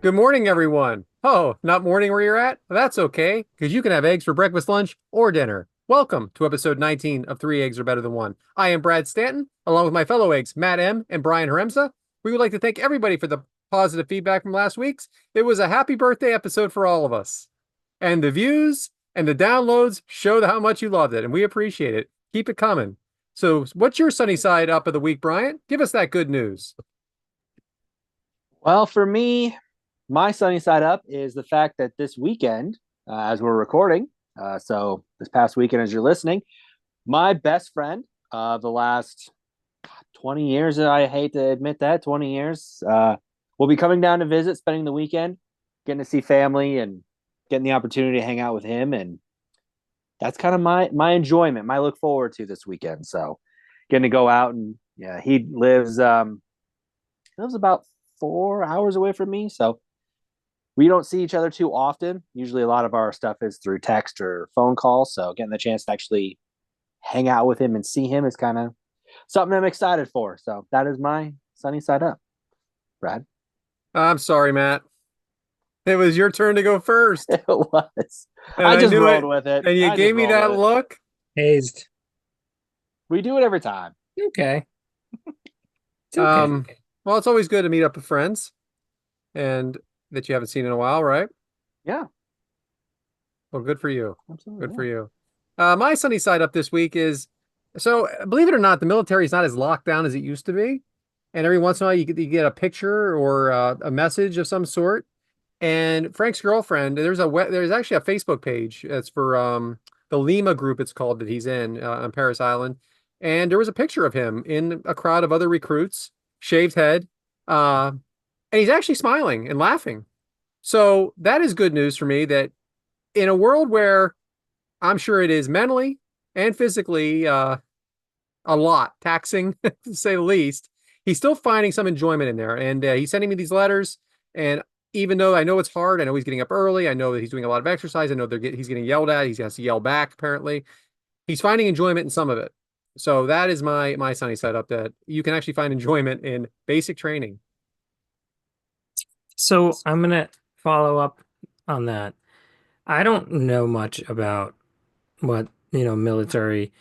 Good morning, everyone. Oh, not morning where you're at? That's okay, because you can have eggs for breakfast, lunch, or dinner. Welcome to episode 19 of Three Eggs Are Better Than One. I am Brad Stanton, along with my fellow eggs, Matt M. and Brian Haremza. We would like to thank everybody for the positive feedback from last week's. It was a happy birthday episode for all of us. And the views and the downloads show how much you loved it, and we appreciate it. Keep it coming. So, what's your sunny side up of the week, Bryant? Give us that good news. Well, for me, my sunny side up is the fact that this weekend, as we're recording, so this past weekend, as you're listening, my best friend of the last 20 years, I hate to admit that, 20 years, will be coming down to visit, spending the weekend, getting to see family and getting the opportunity to hang out with him. And that's kind of my enjoyment, my look forward to this weekend. So getting to go out and yeah, he lives about 4 hours away from me. So we don't see each other too often. Usually a lot of our stuff is through text or phone calls. So getting the chance to actually hang out with him and see him is kind of something I'm excited for. So that is my sunny side up. Brad. I'm sorry, Matt. It was your turn to go first. It was. And I I just knew rolled it. with it. And you I just gave me rolled with that it. look. Hazed. We do it every time. Okay. It's okay. Um, well, it's always good to meet up with friends and that you haven't seen in a while, right? Yeah, Well, good for you. absolutely. Good for Yeah. you. My sunny side up this week is so believe it or not, the military is not as locked down as it used to be. And every once in a while, you get a picture or a message of some sort. And Frank's girlfriend, there's actually a Facebook page. It's for the Lima group. It's called that he's in on Paris Island. And there was a picture of him in a crowd of other recruits, shaved head, uh, and he's actually smiling and laughing. So that is good news for me. That in a world where I'm sure it is mentally and physically a lot taxing to say the least, he's still finding some enjoyment in there. And he's sending me these letters. And even though I know it's hard, I know he's getting up early. I know that he's doing a lot of exercise. I know he's getting yelled at. He has to yell back, apparently. He's finding enjoyment in some of it. So that is my sunny side up, that you can actually find enjoyment in basic training. So I'm gonna follow up on that. I don't know much about what, military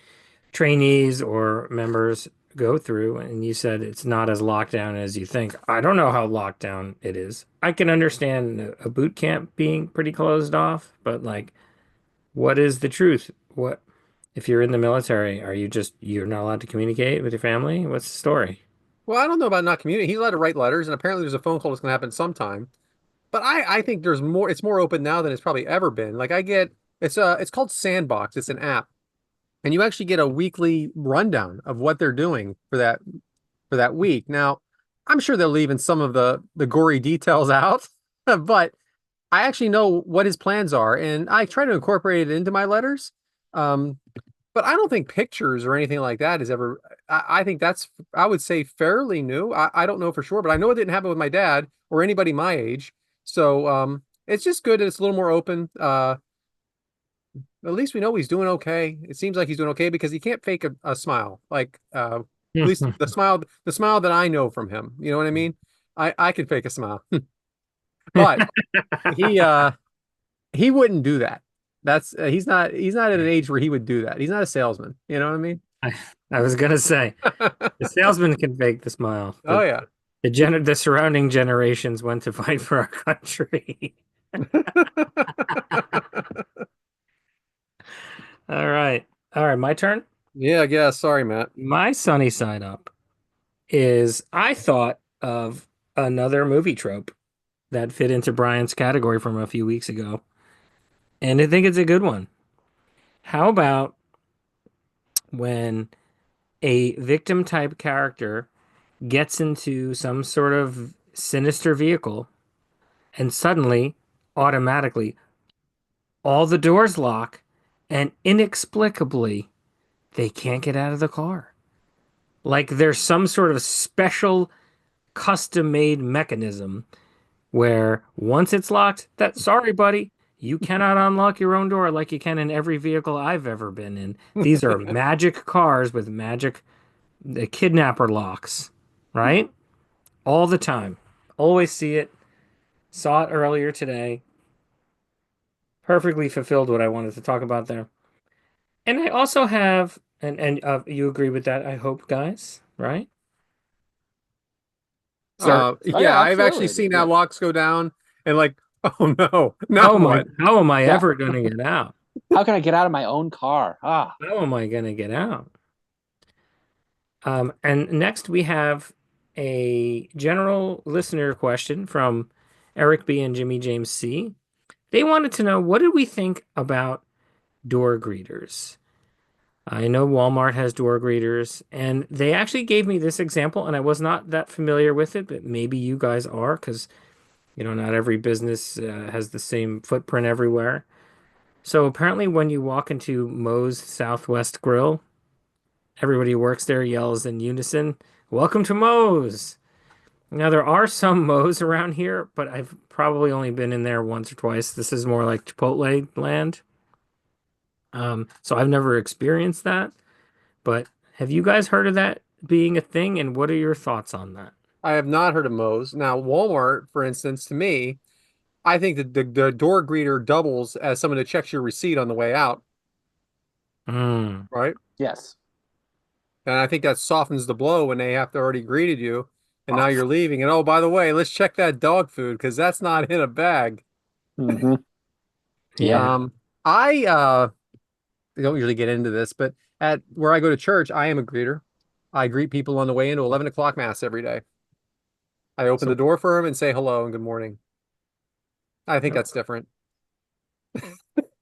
trainees or members go through, and you said it's not as locked down as you think. I don't know how locked down it is. I can understand a boot camp being pretty closed off, but like, what is the truth? What if you're in the military, you're not allowed to communicate with your family? What's the story? Well, I don't know about not communicating. He's allowed to write letters, and apparently there's a phone call that's going to happen sometime. But I think there's more. It's more open now than it's probably ever been. Like I get, it's called Sandbox. It's an app, and you actually get a weekly rundown of what they're doing for that week. Now, I'm sure they're leaving some of the gory details out, but I actually know what his plans are, and I try to incorporate it into my letters. Um, but I don't think pictures or anything like that is ever. I think that's, I would say, fairly new. I don't know for sure, but I know it didn't happen with my dad or anybody my age. So it's just good that it's a little more open. At least we know he's doing okay. It seems like he's doing okay because he can't fake a smile. Like at least the smile that I know from him. You know what I mean? I can fake a smile, but he uh he wouldn't do that. That's he's not at an age where he would do that. He's not a salesman. You know what I mean? I, I was gonna say the salesman can fake the smile. Oh yeah. The surrounding generations went to fight for our country. All right. All right, my turn. Yeah, I guess. Sorry, Matt. My sunny side up is I thought of another movie trope that fit into Brian's category from a few weeks ago, and I think it's a good one. How about when a victim type character gets into some sort of sinister vehicle and suddenly, automatically, all the doors lock and inexplicably they can't get out of the car. Like there's some sort of special custom made mechanism where once it's locked, that sorry, buddy, you cannot unlock your own door like you can in every vehicle I've ever been in. These are magic cars with magic the kidnapper locks, right? All the time. Always see it. Saw it earlier today. Perfectly fulfilled what I wanted to talk about there. And I also have, and you agree with that, I hope, guys, right? Sir. Oh Yeah, yeah, I've actually absolutely, seen dude. how Yeah. locks go down and like, oh no, now How am I, what? how am I Yeah. ever going to get out? How can I get out of my own car? Ah. How am I going to get out? And next we have a general listener question from Eric B and Jimmy James C. They wanted to know, what did we think about door greeters? I know Walmart has door greeters, and they actually gave me this example, and I was not that familiar with it, but maybe you guys are, because not every business has the same footprint everywhere. So apparently, when you walk into Moe's Southwest Grill, everybody who works there yells in unison, "Welcome to Moe's." Now, there are some Moe's around here, but I've probably only been in there once or twice. This is more like Chipotle land. So I've never experienced that. But have you guys heard of that being a thing? And what are your thoughts on that? I have not heard of Moe's. Now, Walmart, for instance, to me, I think that the door greeter doubles as someone that checks your receipt on the way out, Hmm. right? Yes. And I think that softens the blow when they have to already greeted you and now Oh. you're leaving. And oh, by the way, let's check that dog food because that's not in a bag. Mm-hmm. Yep. Yeah. Um, I don't usually get into this, but at where I go to church, I am a greeter. I greet people on the way into 11 o'clock mass every day. I open the So, door for them and say hello and good morning. I think that's different.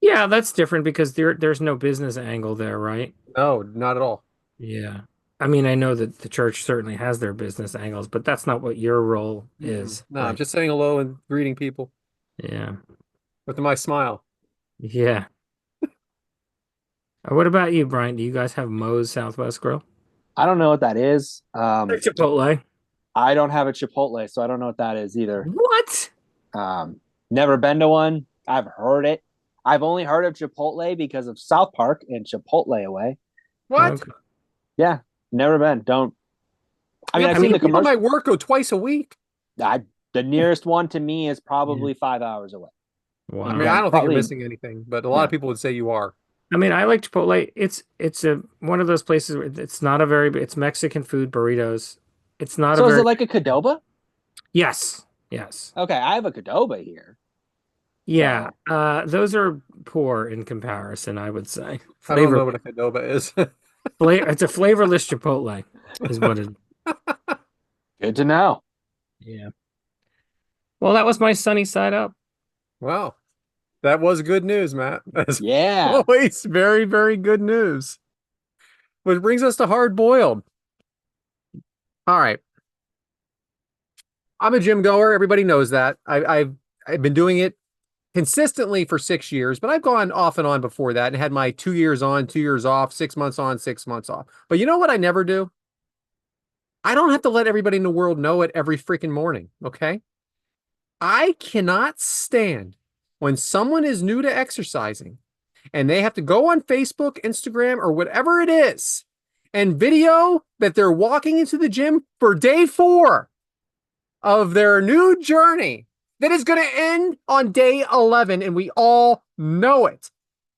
yeah, that's different because there's no business angle there, right? No, not at all. Yeah. I mean, I know that the church certainly has their business angles, but that's not what your role Mm-mm. is, No, I'm right? just saying hello and greeting people Yeah. with my smile. Yeah. What about you, Brian? Do you guys have Moe's Southwest Grill? I don't know what that is. Chipotle. I don't have a Chipotle, so I don't know what that is either. What? Never been to one. I've heard it. I've only heard of Chipotle because of South Park and Chipotle away. What? Okay. Yeah, never been. Don't. I mean, Yeah, I've I seen mean, the people at my commercial. work go twice a week. The nearest one to me is yeah. probably 5 hours away, I and mean, Wow. I then don't think you're probably missing anything, but a lot of yeah. people would say you are. I mean, I like Chipotle. It's a one of those places where it's not a very it's Mexican food burritos. It's not a So is it very like a Cadoba? yes. Yes. Okay, I have a Cadoba here. Yeah. So Those are poor in comparison, I would say. I don't know Flavor what a Cadoba is. flavor it's a flavorless Chipotle is what it good to know. yeah. Well, that was my sunny side up. Wow, that was good news, Matt. As Yeah. always, very, very good news. Which brings us to hard boiled. All right. I'm a gym goer. Everybody knows that. I've been doing it consistently for 6 years, but I've gone off and on before that and had my 2 years on, 2 years off, 6 months on, 6 months off. But you know what I never do? I don't have to let everybody in the world know it every freaking morning. Okay. I cannot stand when someone is new to exercising and they have to go on Facebook, Instagram, or whatever it is and video that they're walking into the gym for day 4 of their new journey that is going to end on day 11, and we all know it.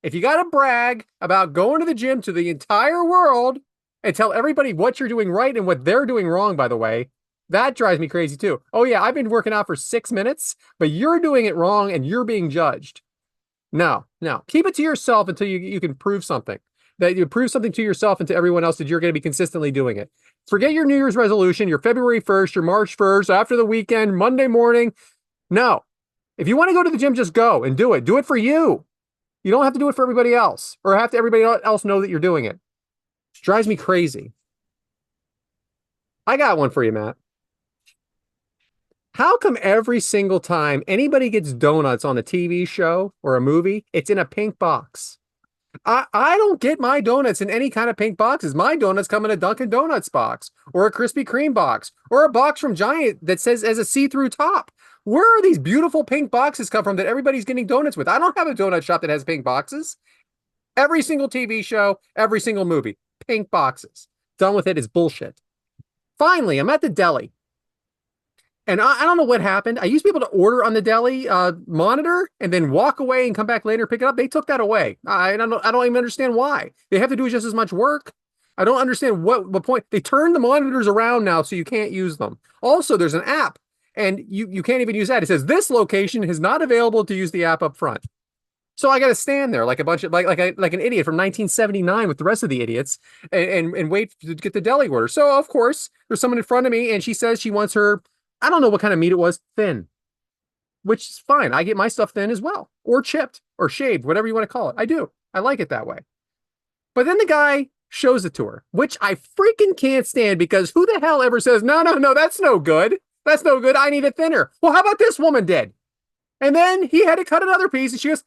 If you got to brag about going to the gym to the entire world and tell everybody what you're doing right and what they're doing wrong, by the way, that drives me crazy too. Oh, yeah, I've been working out for 6 minutes, but you're doing it wrong and you're being judged. No, no. Keep it to yourself until you can prove something. That you prove something to yourself and to everyone else that you're going to be consistently doing it. Forget your New Year's resolution, your February 1st, your March 1st, after the weekend, Monday morning. No. If you want to go to the gym, just go and do it. Do it for you. You don't have to do it for everybody else or have to everybody else know that you're doing it. It drives me crazy. I got one for you, Matt. How come every single time anybody gets donuts on a TV show or a movie, it's in a pink box? I don't get my donuts in any kind of pink boxes. My donuts come in a Dunkin' Donuts box or a Krispy Kreme box or a box from Giant that says as a see-through top. Where are these beautiful pink boxes come from that everybody's getting donuts with? I don't have a donut shop that has pink boxes. Every single TV show, every single movie, pink boxes. Done with it is bullshit. Finally, I'm at the deli And I don't know what happened. I used to be able to order on the deli monitor and then walk away and come back later and pick it up. They took that away. I don't even understand why. They have to do just as much work. I don't understand what point. They turn the monitors around now so you can't use them. Also, there's an app and you can't even use that. It says this location is not available to use the app up front. So I got to stand there like a bunch of like an idiot from 1979 with the rest of the idiots and wait to get the deli order. So of course there's someone in front of me and she says she wants her, I don't know what kind of meat it was, thin, which is fine. I get my stuff thin as well, or chipped or shaved, whatever you want to call it. I do. I like it that way. But then the guy shows it to her, which I freaking can't stand because who the hell ever says, no, no, no, that's no good. That's no good. I need it thinner. Well, how about this woman did? And then he had to cut another piece and she goes,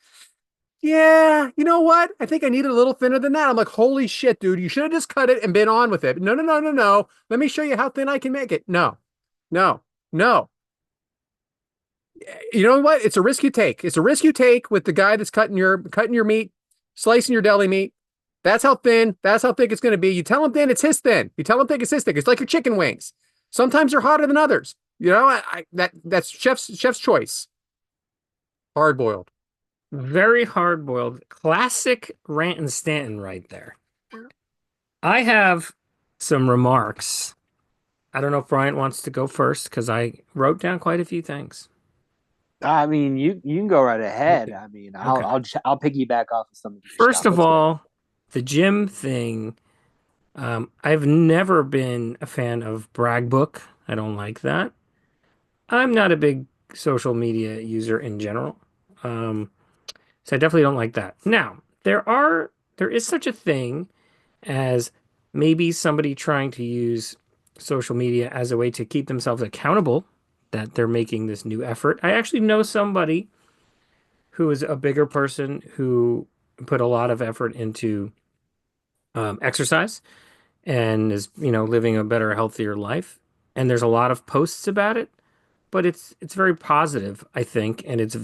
yeah, you know what? I think I need it a little thinner than that. I'm like, holy shit, dude. You should have just cut it and been on with it. No, no, no, no, no. Let me show you how thin I can make it. No, no, no. You know what? It's a risk you take. It's a risk you take with the guy that's cutting your meat, slicing your deli meat. That's how thin, that's how thick it's going to be. You tell him thin, it's his thin. You tell him thick, it's his thick. It's like your chicken wings. Sometimes they're hotter than others. You know, that's chef's choice. Hard boiled. Very hard boiled. Classic Rant and Stanton right there. I have some remarks. I don't know if Bryant wants to go first because I wrote down quite a few things. I mean, you can go right ahead. Okay. I mean, Okay. I'll piggyback off of some of your First stuff. of Let's go. all, the gym thing. I've never been a fan of brag book. I don't like that. I'm not a big social media user in general. Um, so I definitely don't like that. Now, there is such a thing as maybe somebody trying to use social media as a way to keep themselves accountable that they're making this new effort. I actually know somebody who is a bigger person who put a lot of effort into exercise and is, living a better, healthier life. And there's a lot of posts about it, but it's very positive, I think, and it's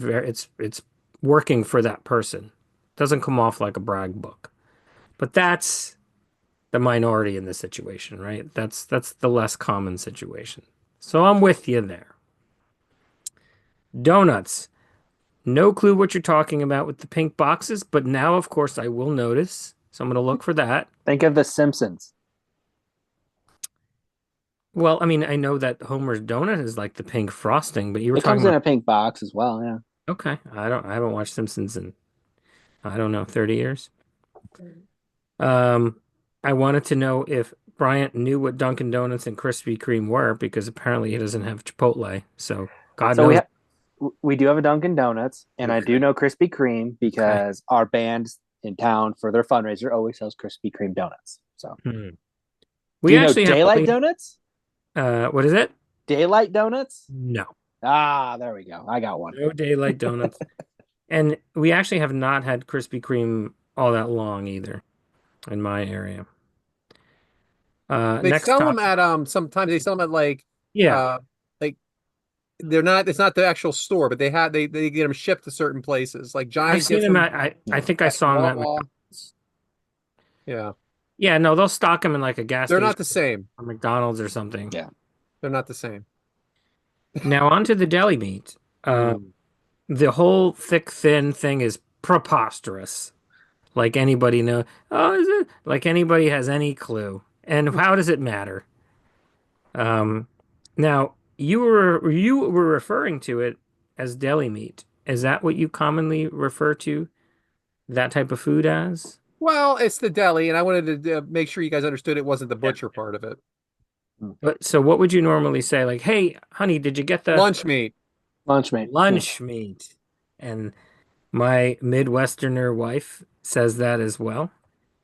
working for that person. Doesn't come off like a brag book. But that's the minority in this situation, right? That's the less common situation. So I'm with you there. Donuts. No clue what you're talking about with the pink boxes, but now of course I will notice. So I'm going to look for that. Think of The Simpsons. Well, I mean, I know that Homer's donut is like the pink frosting, but you were It talking comes in about a pink box as well. Yeah. okay. I haven't watched Simpsons in I don't know, 30 years. Um, I wanted to know if Bryant knew what Dunkin' Donuts and Krispy Kreme were because apparently he doesn't have Chipotle. So God So knows. we do have a Dunkin' Donuts, and I do Okay. know Krispy Kreme Okay. because our band in town for their fundraiser always sells Krispy Kreme donuts. So, Hmm. do We you know actually have Daylight only Donuts? what is it? Daylight Donuts? No. Ah, there we go. I got one. No daylight donuts. And we actually have not had Krispy Kreme all that long either in my area. They Next sell them topic. at sometimes they sell them at Yeah. uh like they're not it's not the actual store, but they get them shipped to certain places. Like I've Giant seen gets them them I think I at saw them at Wawa. McDonald's. Yeah. Yeah, no, they'll stock them in like a gas They're not station the same. or McDonald's or something. Yeah. They're not the same. Now onto the deli meat. Uh, Mm. the whole thick thin thing is preposterous. Like anybody know? Oh, is it? Like anybody has any clue? And how does it matter? Um, now you were referring to it as deli meat. Is that what you commonly refer to that type of food as? Well, it's the deli, and I wanted to make sure you guys understood it wasn't the Yeah. butcher part of it. Mm. But so what would you normally say? Like, hey, honey, did you get the Lunch meat. Lunch meat. Yeah. lunch meat? And my Midwesterner wife says that as well.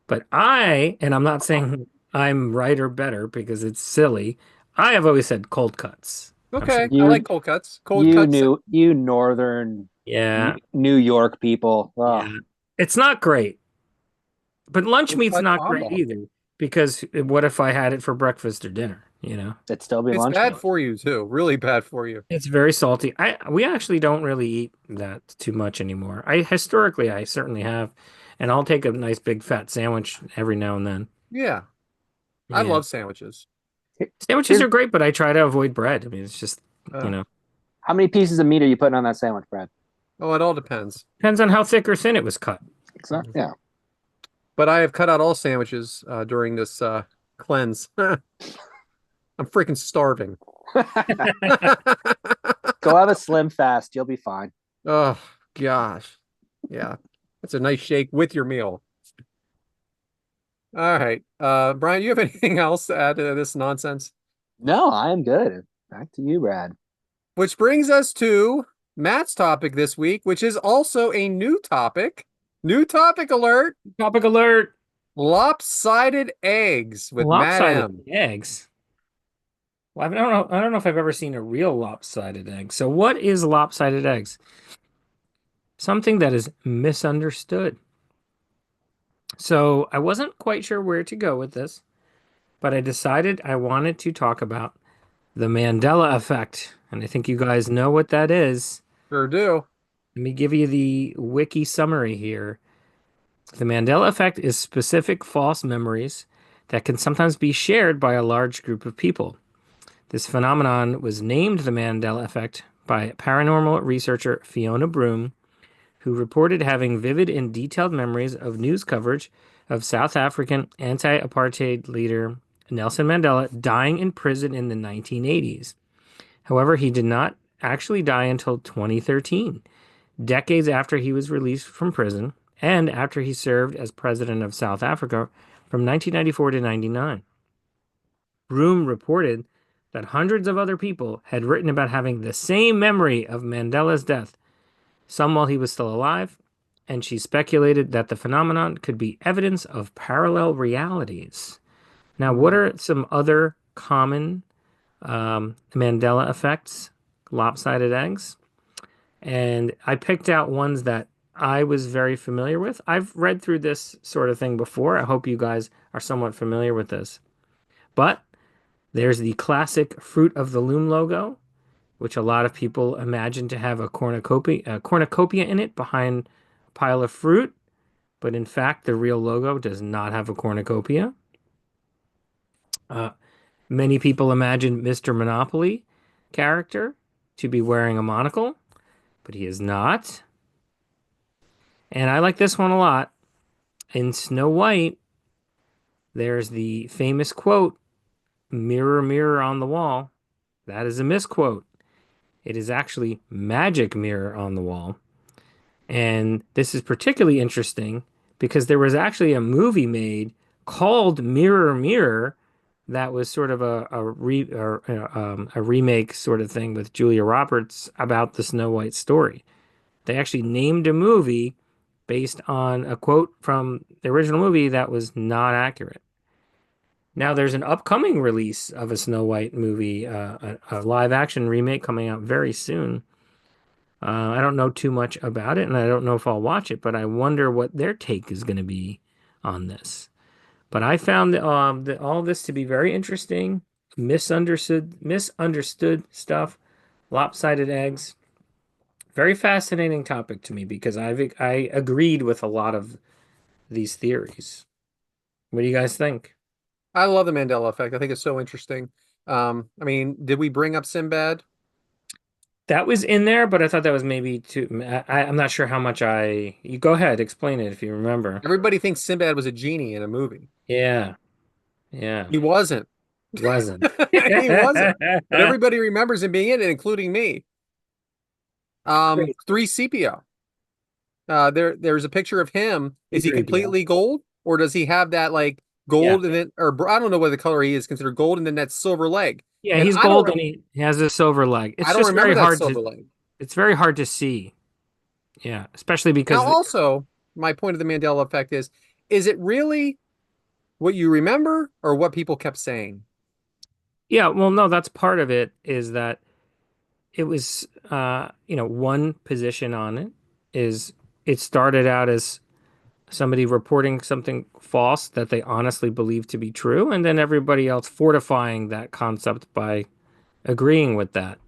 But and I'm not saying I'm right or better because it's silly. I have always said cold cuts. I'm sure. Okay, I like You cold cuts. Cold you cuts. knew you northern Yeah, New York people. Oh, yeah. It's not great, but lunch Cold meat's cut not great combo. either because what if I had it for breakfast or dinner? it'd still be It's lunch bad meat. for you too. Really bad for you. It's very salty. We actually don't really eat that too much anymore. I certainly have, and I'll take a nice big fat sandwich every now and then. Yeah, I Yeah. love sandwiches. Sandwiches Here's are great, but I try to avoid bread. I mean, it's just you Uh, know. How many pieces of meat are you putting on that sandwich, Brad? oh, it all depends. Depends on how thick or thin it was cut. Exactly. Yeah. But I have cut out all sandwiches during this cleanse. I'm freaking starving. Go have a slim fast. You'll be fine. Oh gosh. Yeah. That's a nice shake with your meal. All right. Brian, you have anything else to add to this nonsense? No, I am good. Back to you, Brad. Which brings us to Matt's topic this week, which is also a new topic. New topic alert. Topic alert. Lopsided eggs with Matt Lopsided M. eggs. Well, I don't know if I've ever seen a real lopsided egg. So what is lopsided eggs? Something that is misunderstood. So I wasn't quite sure where to go with this, but I decided I wanted to talk about the Mandela effect. And I think you guys know what that is. Sure do. Let me give you the wiki summary here. The Mandela effect is specific false memories that can sometimes be shared by a large group of people. This phenomenon was named the Mandela effect by paranormal researcher Fiona Broom, who reported having vivid and detailed memories of news coverage of South African anti-apartheid leader Nelson Mandela dying in prison in the 1980s. However, he did not actually die until 2013, decades after he was released from prison and after he served as president of South Africa from 1994 to 99. Broom reported that hundreds of other people had written about having the same memory of Mandela's death, some while he was still alive, and she speculated that the phenomenon could be evidence of parallel realities. Now, what Hmm. are some other common Mandela effects? Lopsided eggs. And I picked out ones that I was very familiar with. I've read through this sort of thing before. I hope you guys are somewhat familiar with this. But there's the classic Fruit of the Loom logo, which a lot of people imagine to have a cornucopia in it behind a pile of fruit. But in fact, the real logo does not have a cornucopia. Uh, Many people imagine Mr. Monopoly character to be wearing a monocle, but he is not. And I like this one a lot. In Snow White, there's the famous quote, "Mirror, mirror on the wall." That is a misquote. It is actually "magic mirror on the wall." And this is particularly interesting because there was actually a movie made called Mirror, Mirror that was sort of a remake sort of thing with Julia Roberts about the Snow White story. They actually named a movie based on a quote from the original movie that was not accurate. Now there's an upcoming release of a Snow White movie, a live action remake coming out very soon. I don't know too much about it, and I don't know if I'll watch it, but I wonder what their take is going to be on this. But I found all this to be very interesting, misunderstood stuff, lopsided eggs. Very fascinating topic to me because I agreed with a lot of these theories. What do you guys think? I love the Mandela effect. I think it's so interesting. I mean, did we bring up Sinbad? That was in there, but I thought that was maybe too. I'm not sure how much I. You go ahead, explain it if you remember. Everybody thinks Sinbad was a genie in a movie. Yeah, yeah, He wasn't. wasn't. He wasn't. But everybody remembers him being in it, including me. Great. 3CPO. There's a picture of him. Is he 3PO. completely gold, or does he have that like Yeah, gold and then, or I don't know what the color he is considered gold, and then that silver leg. yeah, And he's gold and he has a silver leg. I It's don't just remember very that hard silver to. leg. It's very hard to see. Yeah, especially Now, because also, my point of the Mandela effect is it really what you remember or what people kept saying? yeah, well, no, that's part of it is that it was one position on it is it started out as somebody reporting something false that they honestly believe to be true, and then everybody else fortifying that concept by agreeing with that,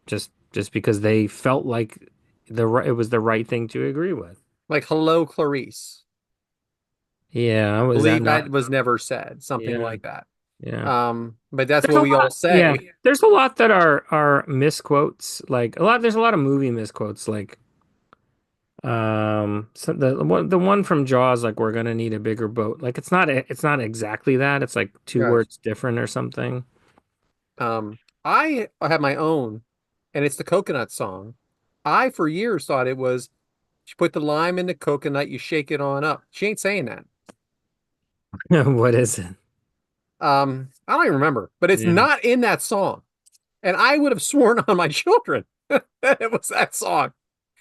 just because they felt like it was the right thing to agree with. Like, hello, Clarice. Yeah, was that Believe not? that was never said, something Yeah, like that. Yeah. But that's There's what a we all lot. Yeah. say. There's a lot that are misquotes. Like a lot. There's a lot of movie misquotes. Like so the one from Jaws, like we're gonna need a bigger boat. Like it's not exactly that. It's like two Guys, words different or something. I have my own, and it's the coconut song. I for years thought it was you put the lime in the coconut, you shake it on up. She ain't saying that. What is it? I don't even remember, but it's Yeah. not in that song. And I would have sworn on my children that it was that song.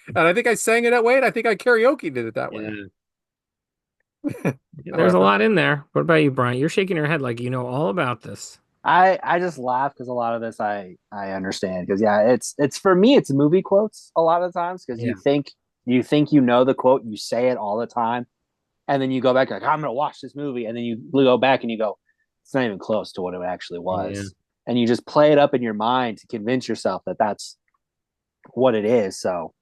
And I think I sang it that way, and I think I karaoke did it that way. Yeah. There's a However, lot in there. What about you, Brian? You're shaking your head like you know all about this. I just laugh because a lot of this I understand because yeah, it's for me it's movie quotes a lot of times because Yeah. you think you know the quote, you say it all the time, and then you go back like I'm gonna watch this movie, and then you go back and you go, it's not even close to what it actually Yeah. was, and you just play it up in your mind to convince yourself that that's what it is. So,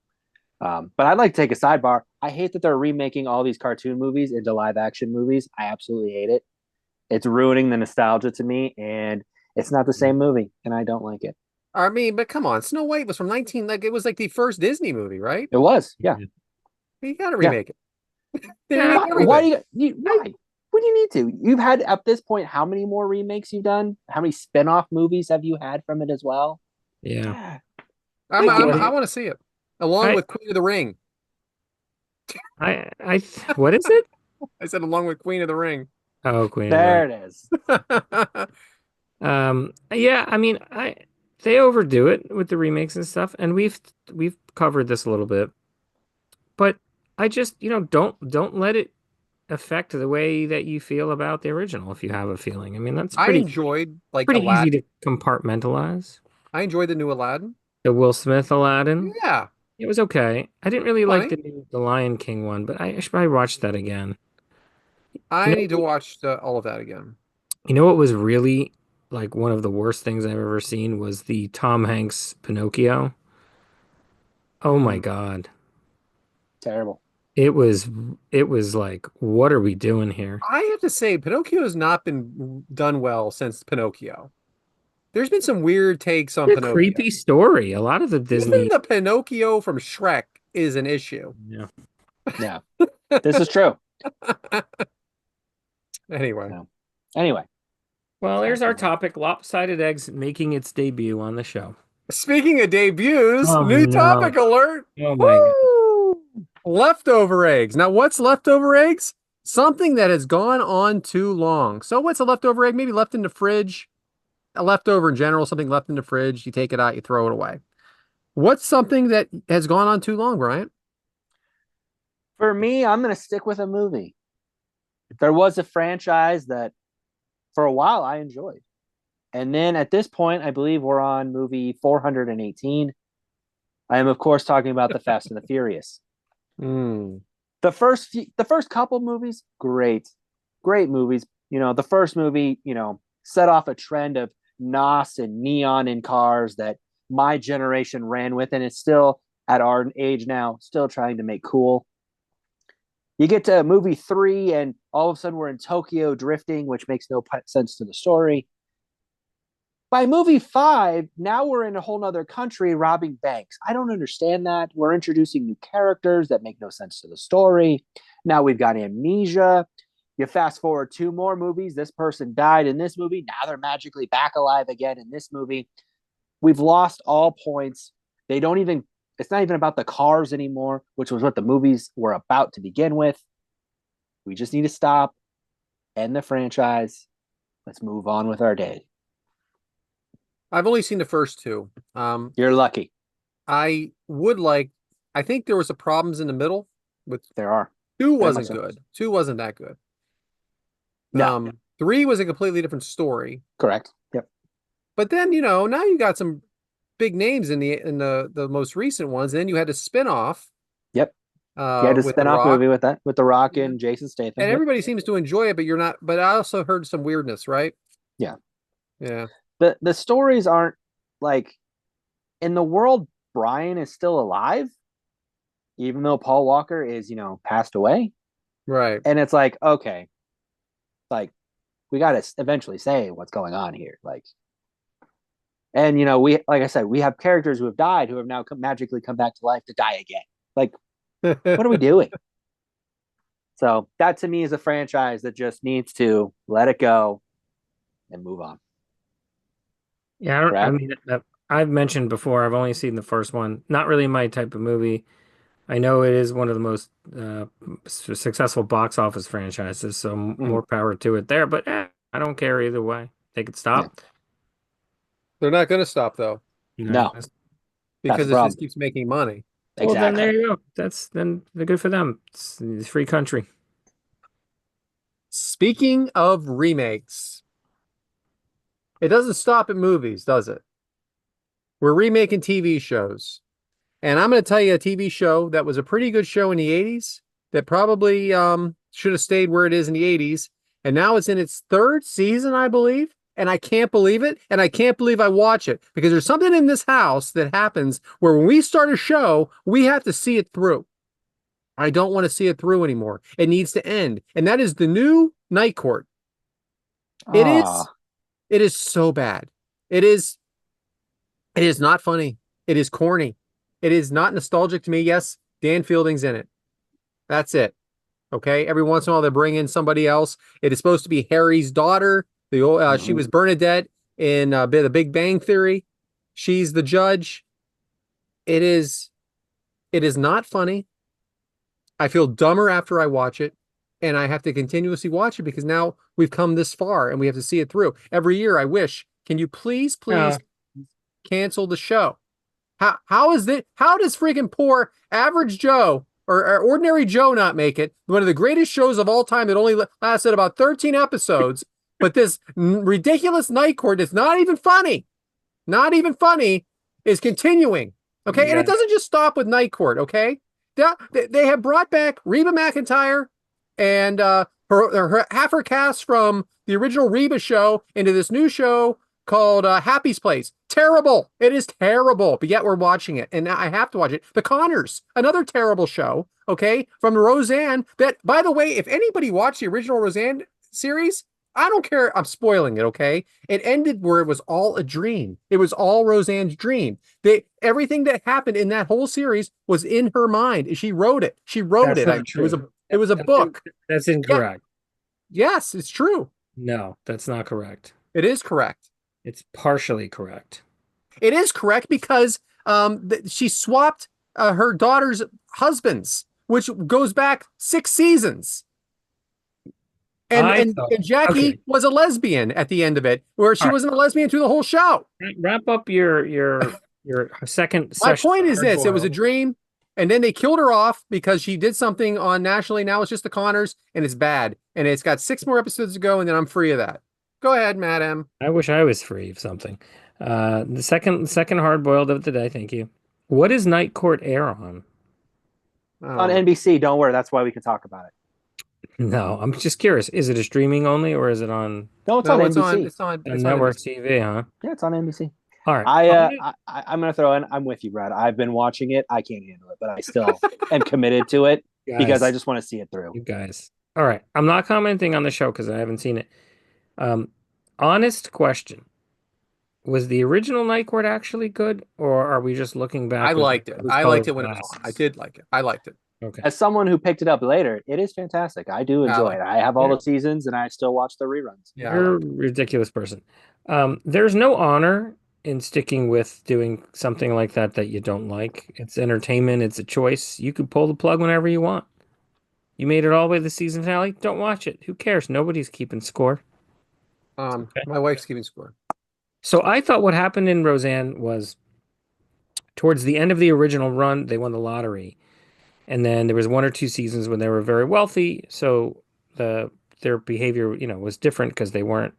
but I'd like to take a sidebar. I hate that they're remaking all these cartoon movies into live action movies. I absolutely hate it. It's ruining the nostalgia to me, and it's not the same movie, and I don't like it. I mean, but come on, Snow White was from 19, like it was like the first Disney movie, right? It was, yeah, Yeah. You gotta yeah. remake it. They Yeah, remake Why everything. do why? What do you need to? You've had at this point how many more remakes you've done? How many spin-off movies have you had from it as well? yeah. I'm, I I'm get I it. want to see it along I with Queen of the Ring. what is it? I said along with Queen of the Ring. Oh, Queen of the There Ring. it is. Yeah, I mean, I they overdo it with the remakes and stuff, and we've covered this a little bit, but I just, don't let it affect the way that you feel about the original if you have a feeling. I mean, that's I pretty enjoyed like pretty easy Aladdin. to compartmentalize. I enjoyed the new Aladdin. The Will Smith Aladdin, Yeah, it was okay. I didn't really like funny. the Lion King one, but I should probably watch that again. You I know, need to watch all of that again. you know what was really like one of the worst things I've ever seen was the Tom Hanks Pinocchio. Oh my Hmm. God. Terrible. It was it was like, what are we doing here? I have to say, Pinocchio has not been done well since Pinocchio. There's been some weird takes on It's a Pinocchio. creepy story. A lot of the Even Disney. the Pinocchio from Shrek is an issue. Yeah. Yeah, this is true. Anyway, No. Anyway, Well, sorry, there's our continue. topic, lopsided eggs making its debut on the show. speaking of debuts, Oh new no. topic alert. Oh my God. Woo! Leftover eggs. Now, what's leftover eggs? Something that has gone on too long. So, what's a leftover egg? Maybe left in the fridge. A leftover in general, something left in the fridge. You take it out, you throw it away. What's something that has gone on too long, Bryant? For me, I'm going to stick with a movie. There was a franchise that for a while I enjoyed. And then at this point, I believe we're on movie 418. I am, of course, talking about the Fast and the Furious. Hmm. The first couple movies, great movies. You know, the first movie, set off a trend of NOS and neon in cars that my generation ran with, and it's still at our age now, still trying to make cool. You get to movie three, and all of a sudden we're in Tokyo drifting, which makes no sense to the story. By movie five, now we're in a whole nother country robbing banks. I don't understand that. We're introducing new characters that make no sense to the story. Now we've got amnesia. You fast forward two more movies. This person died in this movie. Now they're magically back alive again in this movie. We've lost all points. They don't even, it's not even about the cars anymore, which was what the movies were about to begin with. We just need to stop, end the franchise. Let's move on with our day. I've only seen the first two. You're lucky. I would like, I think there was some problems in the middle with There are. two Very much wasn't so. good. Two wasn't that good. No, Three was a completely different story. correct. Yep. But then, now you got some big names in the most recent ones. And then you had a spin-off Yep. You had a with The spin-off Rock. movie with that, with The Rock Yeah. and Jason Statham. And Yep. everybody seems to enjoy it, but you're not, but I also heard some weirdness, right? Yeah. Yeah. The stories aren't like in the world Brian is still alive, even though Paul Walker is, passed away. Right. And it's like, okay, like we got to eventually say what's going on here. Like, and we, like I said, we have characters who have died who have now magically come back to life to die again. Like, what are we doing? So that to me is a franchise that just needs to let it go and move on. Yeah, I Brad? mean, I've mentioned before, I've only seen the first one. Not really my type of movie. I know it is one of the most successful box office franchises, so Mm, more power to it there. But I don't care either way. They could yeah. stop. They're not going to stop though No, that's the because it just problem. keeps making money. Well, then there Exactly. you go. Then they're good for them. It's a free country. Speaking of remakes, it doesn't stop at movies, does it? We're remaking TV shows. And I'm going to tell you a TV show that was a pretty good show in the 80s that probably should have stayed where it is in the 80s. And now it's in its third season, I believe. And I can't believe it. And I can't believe I watch it because there's something in this house that happens where when we start a show, we have to see it through. I don't want to see it through anymore. It needs to end. And that is the new Night Court. It is, Ah, it is so bad. It is It is not funny. It is corny. It is not nostalgic to me. Yes, Dan Fielding's in it. That's it. Okay. Every once in a while, they bring in somebody else. It is supposed to be Harry's daughter. She was Bernadette in The Big Bang Theory. She's the judge. It is. It is not funny. I feel dumber after I watch it, and I have to continuously watch it because now we've come this far and we have to see it through. Every year, I wish. Can you please Uh, cancel the show? How is it? How does freaking poor average Joe or ordinary Joe not make it? One of the greatest shows of all time that only lasted about 13 episodes, but this ridiculous night court is not even funny, is continuing. Okay, and it yeah, doesn't just stop with night court. Okay, they have brought back Reba McEntire and half her cast from the original Reba show into this new show called Happy's Place. Terrible. It is terrible, but yet we're watching it, and I have to watch it. The Conners, another terrible show. Okay, from Roseanne. That, by the way, if anybody watched the original Roseanne series, I don't care. I'm spoiling it. Okay, it ended where it was all a dream. It was all Roseanne's dream. Everything that happened in that whole series was in her mind. She wrote it. She wrote that's it. not It was true. a it was a book. That's Yeah. incorrect. Yes, it's true. No, that's not correct. It is correct. It's partially correct. It is correct because she swapped her daughter's husbands, which goes back 6 seasons. And, I and thought, and Jackie okay, was a lesbian at the end of it, where all she right. wasn't a lesbian through the whole show. Wrap up your second My session point of is hard this: it was a boiled. dream, and then they killed her off because she did something on nationally. Now it's just the Connors, and it's bad. And it's got 6 more episodes to go, and then I'm free of that. Go ahead, Madam. I wish I was free of something. The second hard boiled of the day. Thank you. What is Night Court air on? on Um, NBC. Don't worry. That's why we can talk about it. No, I'm just curious. Is it a streaming only or is it No, it's on no, it's on. NBC. It's on. a It's on network NBC. TV, huh? Yeah, it's on NBC. All right. I, I'm uh, gonna, I'm gonna throw in. I'm with you, Brad. I've been watching it. I can't handle it, but I still am committed to it because I guys, just want to see it through. you guys. All right. I'm not commenting on the show because I haven't seen it. Um, honest question. Was the original Night Court actually good, or are we just looking I back with liked it. I liked rose-colored it when it was on. I glasses? did like it. I liked it. Okay. As someone who picked it up later, it is fantastic. I do I enjoy it. liked I have all Yeah. the seasons, and I still watch the reruns. it. Yeah, I You're a liked it. ridiculous person. There's no honor in sticking with doing something like that that you don't like. It's entertainment, it's a choice. You could pull the plug whenever you want. You made it all the way to the season finale. Don't watch it. Who cares? Nobody's keeping score. Okay. My wife's keeping score. So I thought what happened in Roseanne was towards the end of the original run, they won the lottery. And then there was one or two seasons when they were very wealthy, so their behavior, was different because they weren't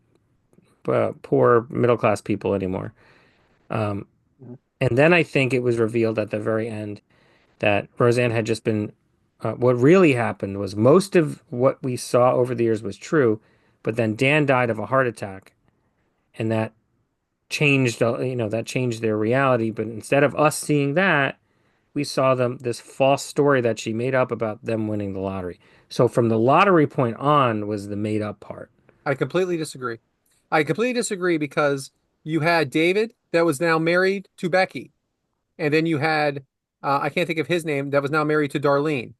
poor middle class people anymore. Um, Mhm. and then I think it was revealed at the very end that Roseanne had just been. What really happened was most of what we saw over the years was true, but then Dan died of a heart attack, and that changed. That changed their reality. But instead of us seeing that, we saw this false story that she made up about them winning the lottery. So from the lottery point on was the made up part. I completely disagree. I completely disagree because you had David that was now married to Becky, and then you had I can't think of his name that was now married to Darlene.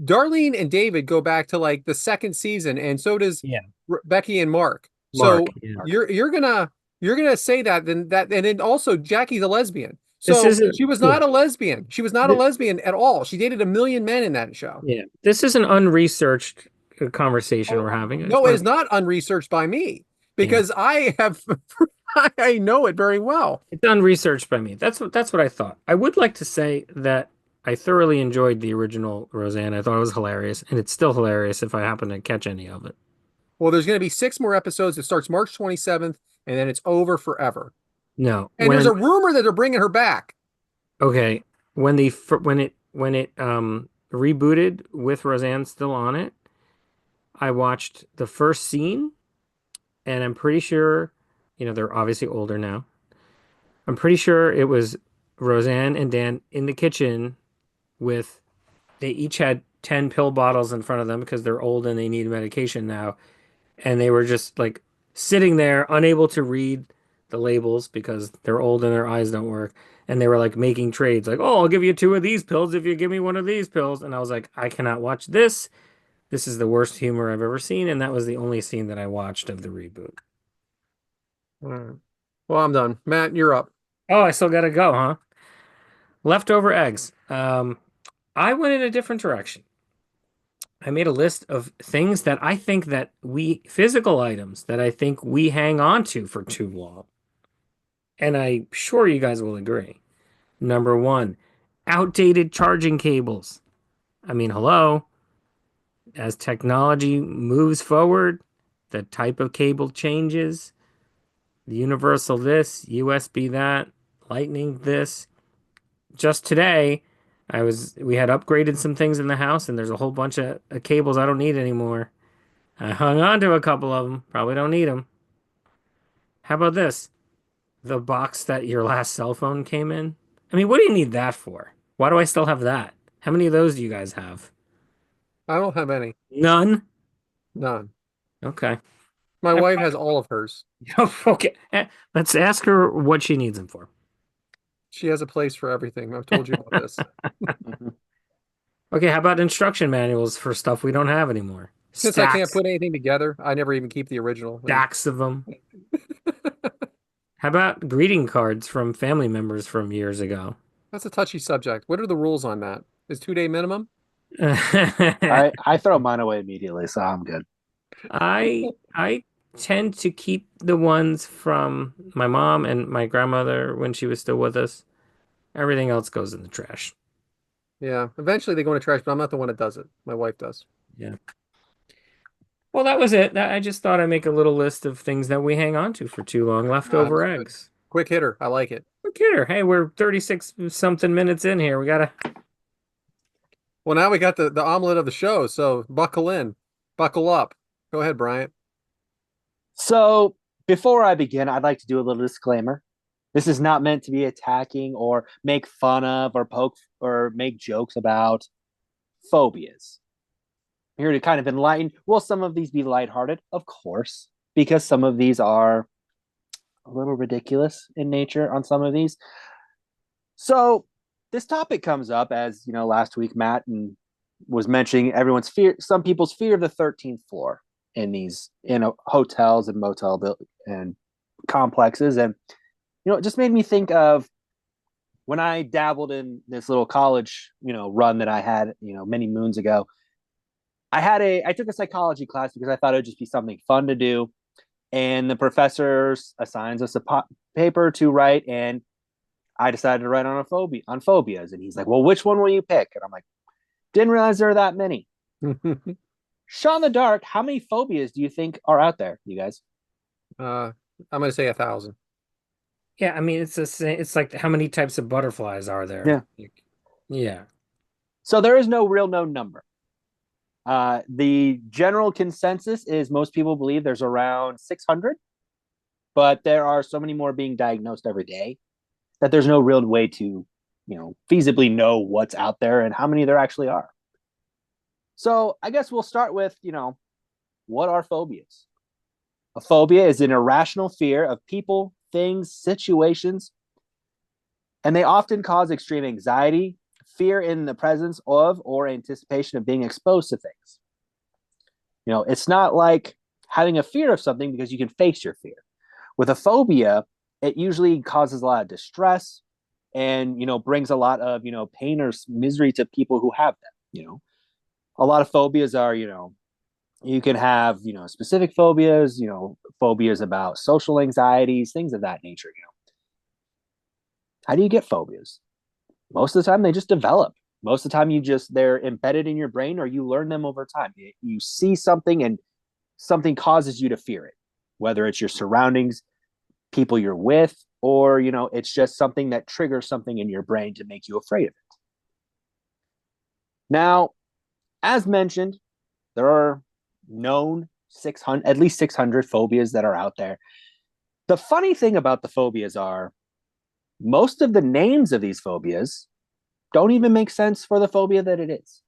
Darlene and David go back to like the second season, and so does Yeah. Becky and Mark. Mark. So Yeah. you're gonna say that and then also Jackie's a lesbian. This So isn't. she was Yeah. not a lesbian. She was not a lesbian at all. She dated a million men in that show. Yeah. This is an unresearched conversation Oh, we're having. I just no, it want is to. not unresearched by me Yeah. because I have I know it very well. It's unresearched by me. That's what I thought. I would like to say that I thoroughly enjoyed the original Roseanne. I thought it was hilarious, and it's still hilarious if I happen to catch any of it. Well, there's going to be six more episodes. It starts March 27th, and then it's over forever. No, And there's a when rumor that they're bringing her back. okay, when it rebooted with Roseanne still on it, I watched the first scene, and I'm pretty sure, they're obviously older now. I'm pretty sure it was Roseanne and Dan in the kitchen with they each had 10 pill bottles in front of them because they're old and they need medication now. And they were just like sitting there, unable to read the labels because they're old and their eyes don't work. And they were like making trades, like, oh, I'll give you two of these pills if you give me one of these pills. And I was like, I cannot watch this. This is the worst humor I've ever seen. And that was the only scene that I watched of the reboot. All right. Well, I'm done. Matt, you're up. Oh, I still gotta go, huh? Leftover eggs. I went in a different direction. I made a list of things that I think that physical items that I think we hang on to for too long. And I'm sure you guys will agree. Number one, outdated charging cables. I mean, hello. As technology moves forward, the type of cable changes. The universal this, USB that, lightning this. Just today, we had upgraded some things in the house and there's a whole bunch of cables I don't need anymore. I hung on to a couple of them. Probably don't need them. How about this? The box that your last cell phone came in? I mean, what do you need that for? Why do I still have that? How many of those do you guys have? I don't have any. None? None. Okay. My I wife has all of hers. okay. Let's ask her what she needs them for. She has a place for everything. I've told you about this. Okay, how about instruction manuals for stuff we don't have anymore? Since I can't Stacks, put anything together, I never even keep the original. And stacks of them. How about greeting cards from family members from years ago? that's a touchy subject. What are the rules on that? Is 2 day minimum? I throw mine away immediately, so I'm good. I tend to keep the ones from my mom and my grandmother when she was still with us. Everything else goes in the trash. Yeah. Eventually they go in the trash, but I'm not the one that does it. My wife does. Yeah. Well, that was it. I just thought I'd make a little list of things that we hang on to for too long. That Leftover was good. eggs. Quick hitter. I like it. Look here. Hey, we're 36 something minutes in here. We gotta. Well, now we got the omelet of the show, so buckle in. Buckle up. Go ahead, Bryant. So before I begin, I'd like to do a little disclaimer. This is not meant to be attacking or make fun of or poke or make jokes about phobias. I'm here to kind of enlighten. Will some of these be lighthearted? Of course, because some of these are a little ridiculous in nature on some of these. So this topic comes up as, last week Matt was mentioning everyone's fear, some people's fear of the 13th floor in these hotels and and complexes. And it just made me think of when I dabbled in this little college, run that I had, many moons ago. I took a psychology class because I thought it would just be something fun to do. And the professor assigns us a paper to write, and I decided to write on phobias. And he's like, "Well, which one will you pick?" And I'm like, "Didn't realize there are that many." Shot in the dark, how many phobias do you think are out there, you guys? I'm gonna say 1,000. Yeah, I mean it's like how many types of butterflies are Yeah. there? Yeah. So there is no real known number. The general consensus is most people believe there's around 600, but there are so many more being diagnosed every day that there's no real way to, feasibly know what's out there and how many there actually are. So I guess we'll start with, what are phobias? A phobia is an irrational fear of people, things, situations, and they often cause extreme anxiety, fear in the presence of, or anticipation of being exposed to things. It's not like having a fear of something because you can face your fear. With a phobia, it usually causes a lot of distress and, brings a lot of, pain or misery to people who have them. A lot of phobias are, you can have, specific phobias, phobias about social anxieties, things of that nature. How do you get phobias? Most of the time they just develop. Most of the time they're embedded in your brain, or you learn them over time. You see something and something causes you to fear it, whether it's your surroundings, people you're with, or it's just something that triggers something in your brain to make you afraid of it. Now, as mentioned, there are known at least 600 phobias that are out there. The funny thing about the phobias are most of the names of these phobias don't even make sense for the phobia that it is,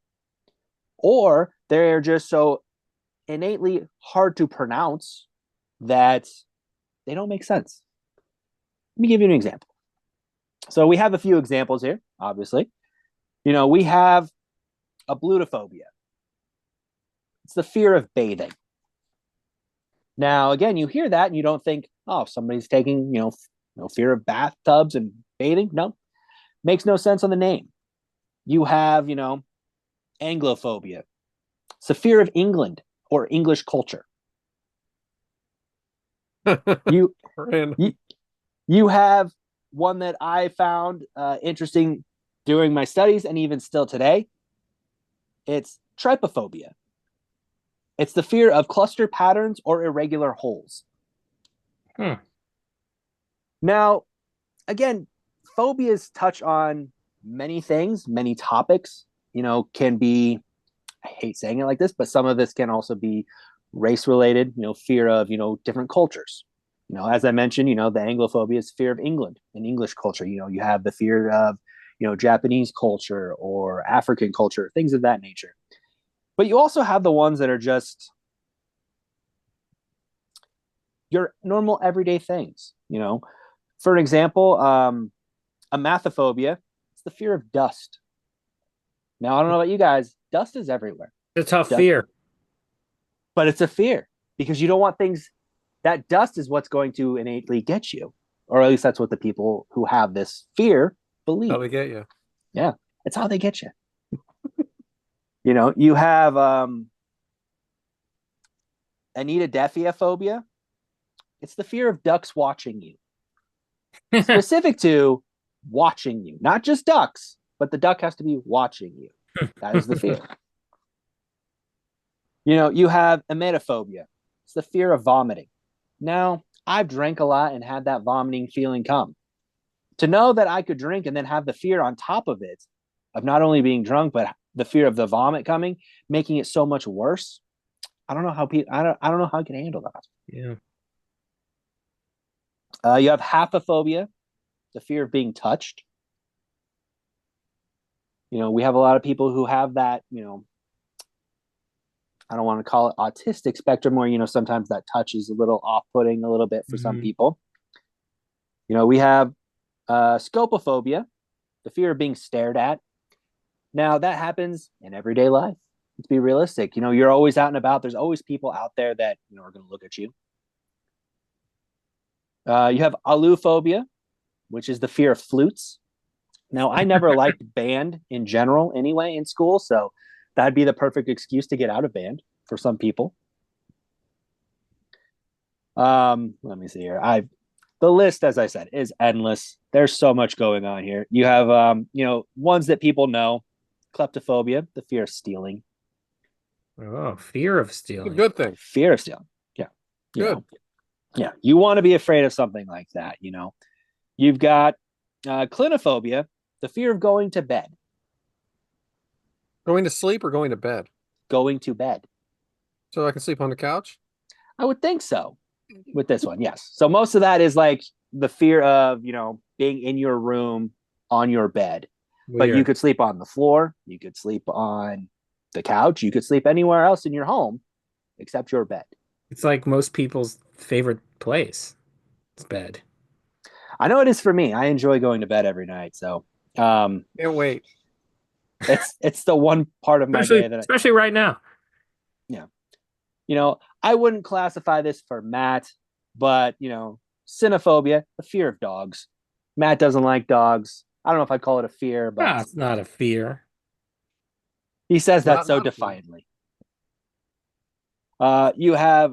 or they're just so innately hard to pronounce that they don't make sense. Let me give you an example. So we have a few examples here, obviously. We have ablutophobia. It's the fear of bathing. Now, again, you hear that and you don't think, oh, somebody's taking, no fear of bathtubs and bathing. No, makes no sense on the name. You have, Anglophobia. It's the fear of England or English culture. You, you, you have one that I found interesting during my studies and even still today. It's trypophobia. It's the fear of cluster patterns or irregular holes. Now, again, phobias touch on many things, many topics, can be, I hate saying it like this, but some of this can also be race related, fear of, different cultures. As I mentioned, the Anglophobia is fear of England and English culture. You have the fear of, Japanese culture or African culture, things of that nature. But you also have the ones that are just your normal everyday things. For an example, amathophobia, it's the fear of dust. Now, I don't know about you guys, dust is everywhere. It's a tough Dust, fear. but it's a fear because you don't want things, that dust is what's going to innately get you, or at least that's what the people who have this fear believe. How they get you. Yeah, it's how they get you. You have anidodephiaphobia. It's the fear of ducks watching you. Specific to watching you, not just ducks, but the duck has to be watching you. That is the fear. You have emetophobia. It's the fear of vomiting. Now, I've drank a lot and had that vomiting feeling come. To know that I could drink and then have the fear on top of it of not only being drunk, but the fear of the vomit coming, making it so much worse. I don't know how people. I don't know how I can handle that. Yeah. You have haphophobia, the fear of being touched. We have a lot of people who have that. I don't want to call it autistic spectrum, where sometimes that touch is a little off-putting, a little bit for some people. We have scopophobia, the fear of being stared at. Now, that happens in everyday life. Let's be realistic. You're always out and about. There's always people out there that are going to look at you. You have allophobia, which is the fear of flutes. Now, I never liked band in general anyway in school, so that'd be the perfect excuse to get out of band for some people. Let me see here. The list, as I said, is endless. There's so much going on here. You have, ones that people know. Kleptophobia, the fear of stealing. Oh, fear of It's a stealing. good thing. Fear of stealing. Yeah. Good. Yeah. You want to be afraid of something like that, You've got clinophobia, the fear of going to bed. Going to sleep or going to bed? Going to bed. So I can sleep on the couch? I would think so with this one, yes. So most of that is like the fear of, being in your room on your bed. Weird. But you could sleep on the floor. You could sleep on the couch. You could sleep anywhere else in your home except your bed. It's like most people's favorite place. It's bed. I know it is for me. I enjoy going to bed every night. So um, Can't wait. it's the one part of my day Especially that especially right now. yeah. I wouldn't classify this for Matt, but cynophobia, the fear of dogs. Matt doesn't like dogs. I don't know if I'd call it a fear, but Ah, it's not a fear. he says that Not so not fun. defiantly. You have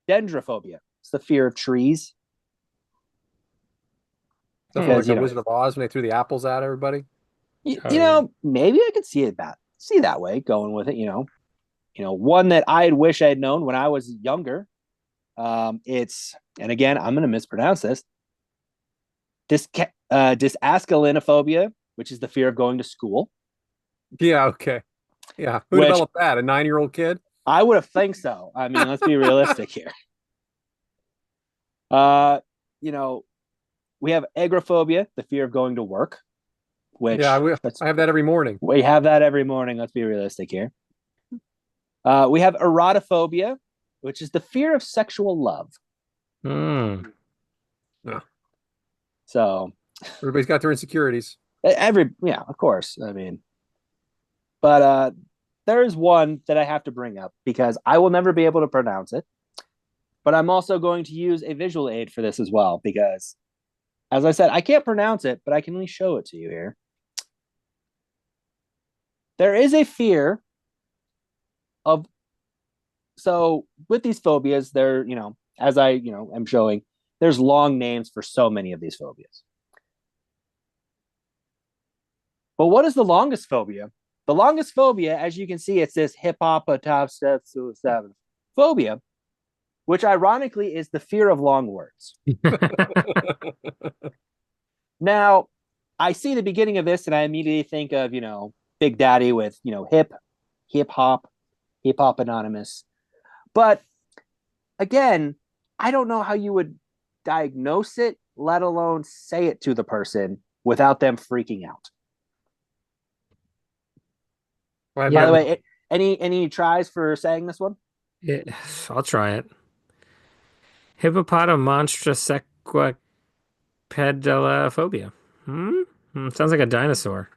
dendrophobia. It's the fear of trees Stuff Hmm. like because the Wizard of Oz when they threw the apples at everybody. Oh yeah. maybe I could see that way going with it. One that I wish I had known when I was younger. It's and again I'm going to mispronounce this. Dysascalinophobia, which is the fear of going to school. Yeah, okay. Yeah. Who Which developed that? A 9-year-old kid? I would have think so. I mean, let's be realistic here. Uh, you know, we have agoraphobia, the fear of going to work, Yeah, which let's I have that every morning. we have that every morning. Let's be realistic here. We have erotophobia, which is the fear of sexual love. Hmm. No. So Everybody's got their insecurities. yeah, of course. I mean, but there is one that I have to bring up because I will never be able to pronounce it. But I'm also going to use a visual aid for this as well because, as I said, I can't pronounce it, but I can at least show it to you here. There is a fear of so with these phobias, they're as I am showing, there's long names for so many of these phobias. But what is the longest phobia? The longest phobia, as you can see, it's this hippopotamus phobia, which ironically is the fear of long words. Now, I see the beginning of this and I immediately think of, Big Daddy with, hip hop anonymous. But again, I don't know how you would diagnose it, let alone say it to the person without them freaking out. I've By the Yeah, never. way, any tries for saying this one? it, I'll try it. Hippopotamonstrosecquipedalophobia. Sounds like a dinosaur.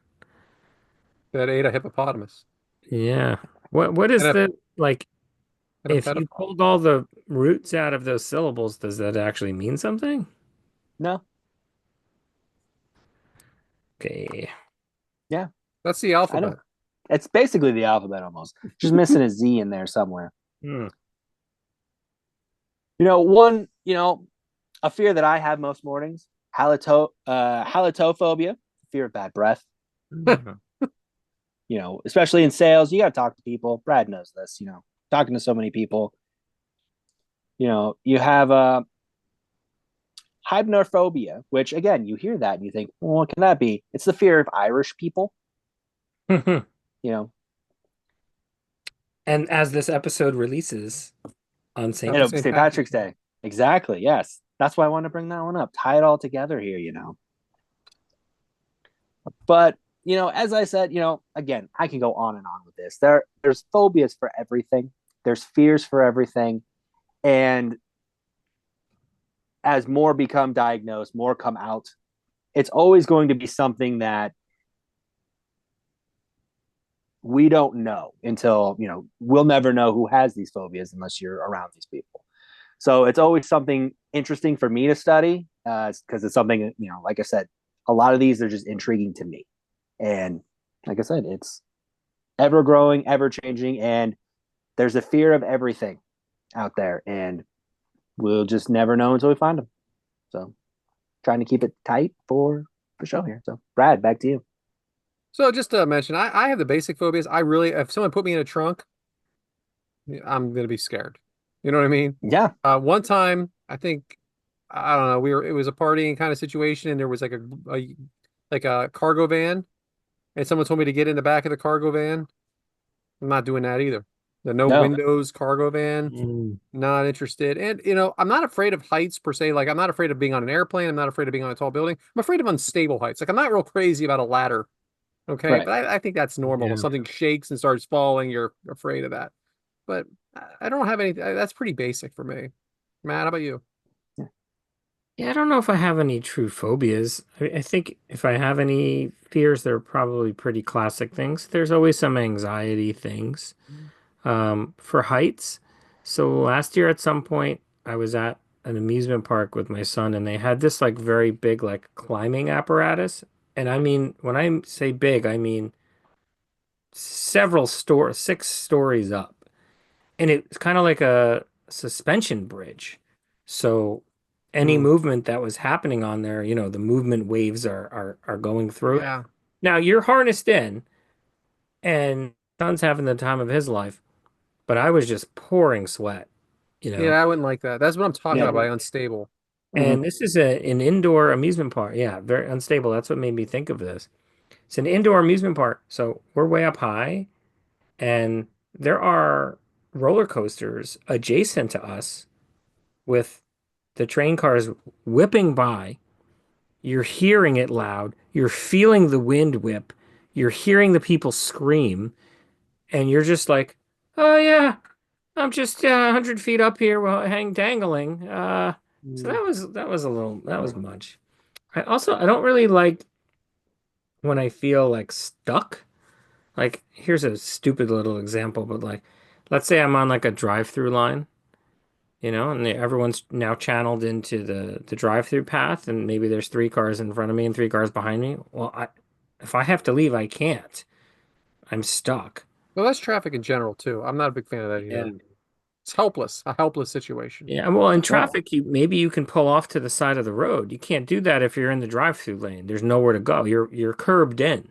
That ate a hippopotamus Yeah. What and is a the like and a if you pedophile. pulled all the roots out of those syllables, does that actually mean something? No. Okay. Yeah, That's the I know. alphabet. It's basically the alphabet almost. Just missing a Z in there somewhere. Hmm. One, a fear that I have most mornings, halitophobia, fear of bad breath. Hmm. Especially in sales, you got to talk to people. Brad knows this, talking to so many people. You have hypnophobia, which again, you hear that and you think, well, what can that be? It's the fear of Irish people. You know, And as this episode releases on St. Happy and St. St. Patrick's Patrick's Day. Day. Exactly. Yes. That's why I want to bring that one up. Tie it all together here. But, as I said, again, I can go on and on with this. There's phobias for everything. There's fears for everything. And as more become diagnosed, more come out, it's always going to be something that we don't know until, we'll never know who has these phobias unless you're around these people. So it's always something interesting for me to study because it's something, like I said, a lot of these are just intriguing to me. And like I said, it's ever growing, ever changing, and there's a fear of everything out there, and we'll just never know until we find them. So trying to keep it tight for the show here. So Brad, back to you. So just to mention, I have the basic phobias. I really, if someone put me in a trunk, I'm gonna be scared. You know what I mean? Yeah. One time, I think I don't know. It was a partying kind of situation, and there was like a cargo van, and someone told me to get in the back of the cargo van. I'm not doing that either. The no No. windows cargo van, Mm. not interested. And I'm not afraid of heights per se. Like I'm not afraid of being on an airplane. I'm not afraid of being on a tall building. I'm afraid of unstable heights. Like I'm not real crazy about a ladder. Okay, Right. but I think that's normal. If Yeah. something shakes and starts falling, you're afraid of that. But I don't have any. That's pretty basic for me. Matt, how about you? Yeah, I don't know if I have any true phobias. I think if I have any fears, they're probably pretty classic things. There's always some anxiety things. For heights. So last year at some point, I was at an amusement park with my son, and they had this like very big like climbing apparatus. And I mean, when I say big, I mean six stories up. And it's kind of like a suspension bridge. So any Hmm. movement that was happening on there, the movement waves are going through it. Yeah. Now you're harnessed in, and son's having the time of his life, but I was just pouring sweat, you Yeah, know. I wouldn't like that. That's what I'm talking Yeah. about by unstable. Hmm. And this is an indoor amusement park. Yeah, very unstable. That's what made me think of this. It's an indoor amusement park. So we're way up high, and there are roller coasters adjacent to us with the train cars whipping by. You're hearing it loud. You're feeling the wind whip. You're hearing the people scream, and you're just like, "Oh yeah, I'm just 100 feet up here while hang dangling." So Mm. that was a little that was much. I don't really like when I feel like stuck. Like here's a stupid little example, but like let's say I'm on like a drive-through line, and everyone's now channeled into the drive-through path, and maybe there's three cars in front of me and three cars behind me. Well, if I have to leave, I can't. I'm stuck. Well, that's traffic in general too. I'm not a big fan of that Yeah. either. It's helpless, a helpless situation. Yeah, well, in Yeah. traffic, maybe you can pull off to the side of the road. You can't do that if you're in the drive-through lane. There's nowhere to go. You're curbed in,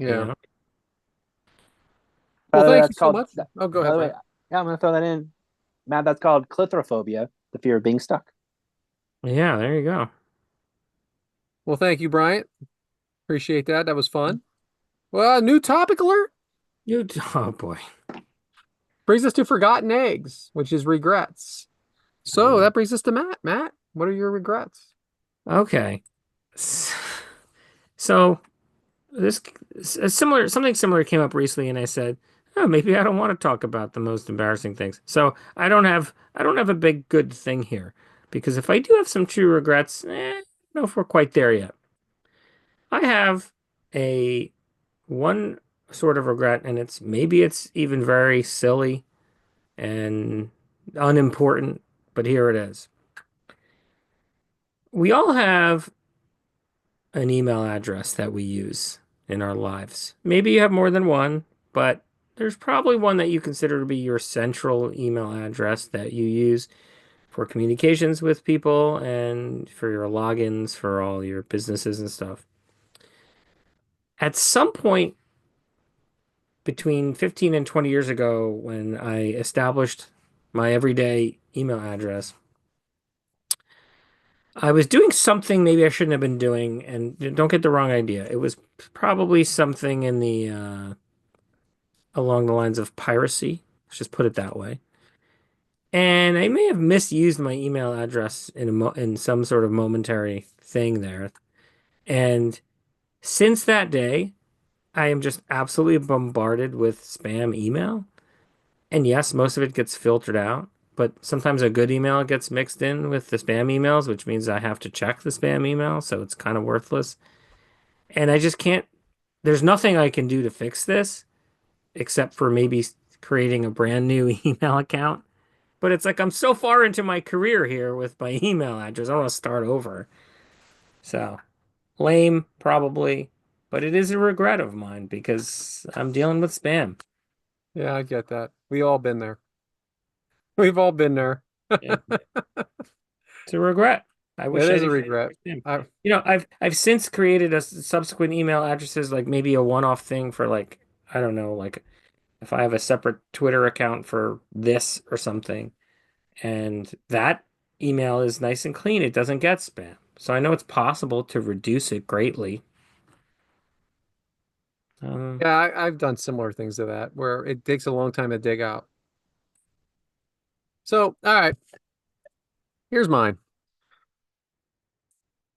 you Yeah. know? Well, By the way, thank you that's so called. much. Oh, go By ahead, the way, Bryant. yeah, I'm gonna throw that in, Matt. That's called clithrophobia, the fear of being stuck. Yeah, there you go. Well, thank you, Bryant. Appreciate that. That was fun. Well, new topic alert Oh boy. brings us to forgotten eggs, which is regrets. So Uh, that brings us to Matt. Matt, what are your regrets? Okay. S- So this something similar came up recently, and I said, "Oh, maybe I don't want to talk about the most embarrassing things." So I don't have a big good thing here because if I do have some true regrets, I don't know if we're quite there yet. I have a one sort of regret, and maybe it's even very silly and unimportant, but here it is. We all have an email address that we use in our lives. Maybe you have more than one, but there's probably one that you consider to be your central email address that you use for communications with people and for your logins for all your businesses and stuff. At some point between 15 and 20 years ago, when I established my everyday email address, I was doing something maybe I shouldn't have been doing, and don't get the wrong idea. It was probably something in the along the lines of piracy. Let's just put it that way. And I may have misused my email address in some sort of momentary thing there. And since that day, I am just absolutely bombarded with spam email. And yes, most of it gets filtered out, but sometimes a good email gets mixed in with the spam emails, which means I have to check the spam email, so it's kind of worthless. And I just can't, there's nothing I can do to fix this except for maybe creating a brand new email account. But it's like I'm so far into my career here with my email address. I want to start over. So lame, probably, but it is a regret of mine because I'm dealing with spam. Yeah, I get that. We all been there. We've all been there. Yeah, it's a regret. I It wish I is a didn't regret. use spam. I, I've since created a subsequent email addresses, like maybe a one-off thing for like I don't know, like if I have a separate Twitter account for this or something, and that email is nice and clean. It doesn't get spam. So I know it's possible to reduce it greatly. Um, yeah, I've done similar things to that where it takes a long time to dig out. So, all right, here's mine.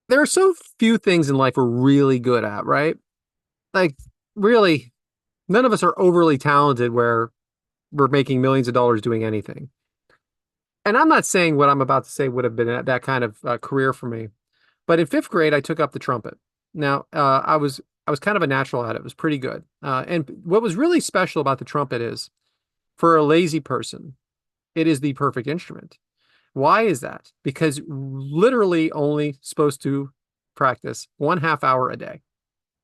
There are so few things in life we're really good at, right? Like, really, none of us are overly talented where we're making millions of dollars doing anything. and I'm not saying what I'm about to say would have been that kind of career for me, but in fifth grade, I took up the trumpet. Now, I was kind of a natural at it. It was pretty good. And what was really special about the trumpet is, for a lazy person, it is the perfect instrument. Why is that? Because literally only supposed to practice 1/2 hour a day.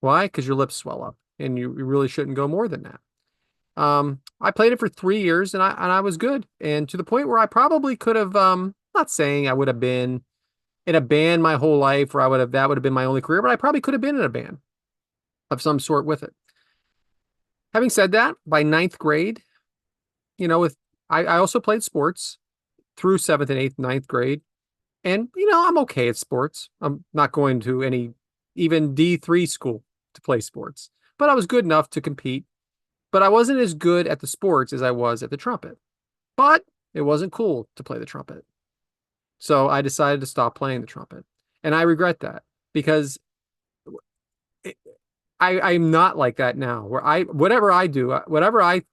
Why? Because your lips swell up, and you really shouldn't go more than that. I played it for 3 years, and I was good, and to the point where I probably could have. Not saying I would have been in a band my whole life, or I would have that would have been my only career, but I probably could have been in a band of some sort with it. Having said that, by ninth grade, with I also played sports through seventh and eighth, ninth grade. And, I'm okay at sports. I'm not going to any even D3 school to play sports, but I was good enough to compete. But I wasn't as good at the sports as I was at the trumpet. But it wasn't cool to play the trumpet. So I decided to stop playing the trumpet. And I regret that because it, I'm not like that now, where whatever I do, whatever I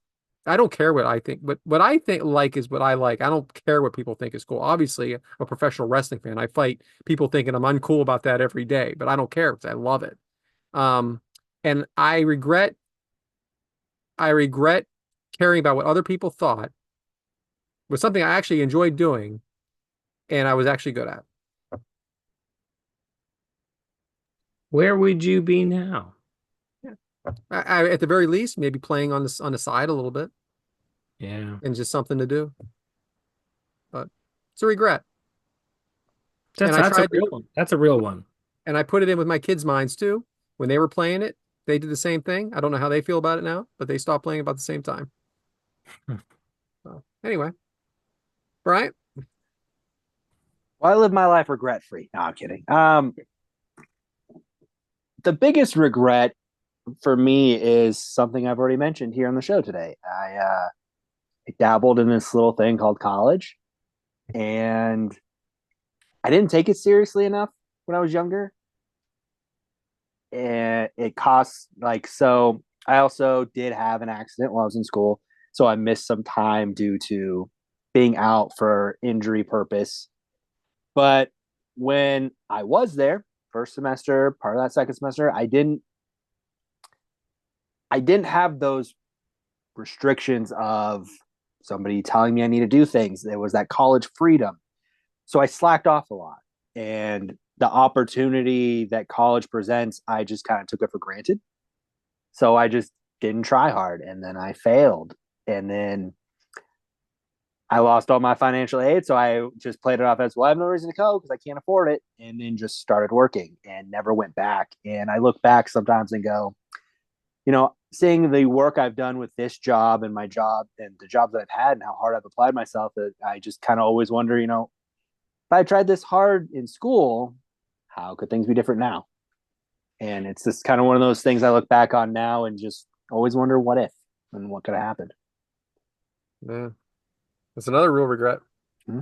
don't care what I think, but what I think like is what I like. I don't care what people think is cool. Obviously, I'm a professional wrestling fan. I fight people thinking I'm uncool about that every day, but I don't care because I love it. Um, and I regret caring about what other people thought was something I actually enjoyed doing and I was actually good at. Where would you be now? Yeah. At the very least, maybe playing on the side a little bit Yeah. and just something to do. But it's a regret. And That's I that's a tried to real one. That's a real one. And I put it in with my kids' minds too. When they were playing it, they did the same thing. I don't know how they feel about it now, but they stopped playing about the same time. So, anyway, Bryant, Well, I live my life regret free. No, I'm kidding. The biggest regret for me is something I've already mentioned here on the show today. I dabbled in this little thing called college, and I didn't take it seriously enough when I was younger. And it costs like so. I also did have an accident while I was in school, so I missed some time due to being out for injury purpose. But when I was there, first semester, part of that second semester, I didn't have those restrictions of somebody telling me I need to do things. There was that college freedom. So I slacked off a lot. And the opportunity that college presents, I just kind of took it for granted. So I just didn't try hard. And then I failed. And then I lost all my financial aid. So I just played it off as, well, I have no reason to go because I can't afford it. And then just started working and never went back. And I look back sometimes and go, seeing the work I've done with this job and my job and the jobs that I've had and how hard I've applied myself, that I just kind of always wonder, if I tried this hard in school, how could things be different now? And it's just kind of one of those things I look back on now and just always wonder what if and what could have happened. man, that's another real regret. Mm-hmm.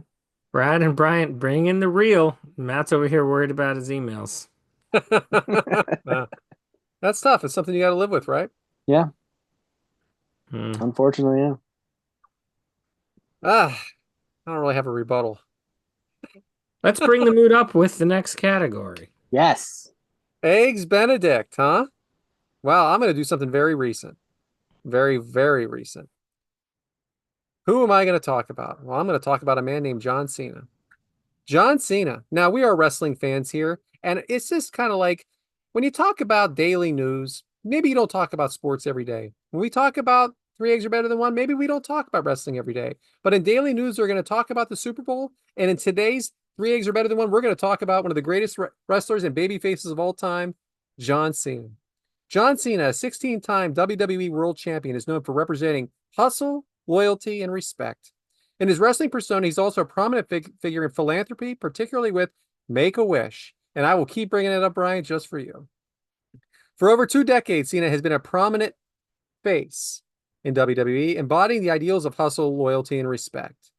Brad and Bryant bring in the real. Matt's over here worried about his emails. That's tough. It's something you got to live with, right? Yeah. Hmm. Unfortunately, yeah. Ah, I don't really have a rebuttal. Let's bring the mood up with the next category. Yes. Eggs Benedict, huh? Well, I'm going to do something very recent. Very, very recent. Who am I going to talk about? Well, I'm going to talk about a man named John Cena. John Cena. Now, we are wrestling fans here, and it's just kind of like when you talk about daily news, maybe you don't talk about sports every day. When we talk about three eggs are better than one, maybe we don't talk about wrestling every day. But in daily news, we're going to talk about the Super Bowl, and in today's three eggs are better than one, we're going to talk about one of the greatest wrestlers and baby faces of all time, John Cena. John Cena, a 16-time WWE World Champion, is known for representing hustle, loyalty, and respect. In his wrestling persona, he's also a prominent figure in philanthropy, particularly with Make-A-Wish. And I will keep bringing it up, Brian, just for you. For over 2 decades, Cena has been a prominent face in WWE, embodying the ideals of hustle, loyalty, and respect.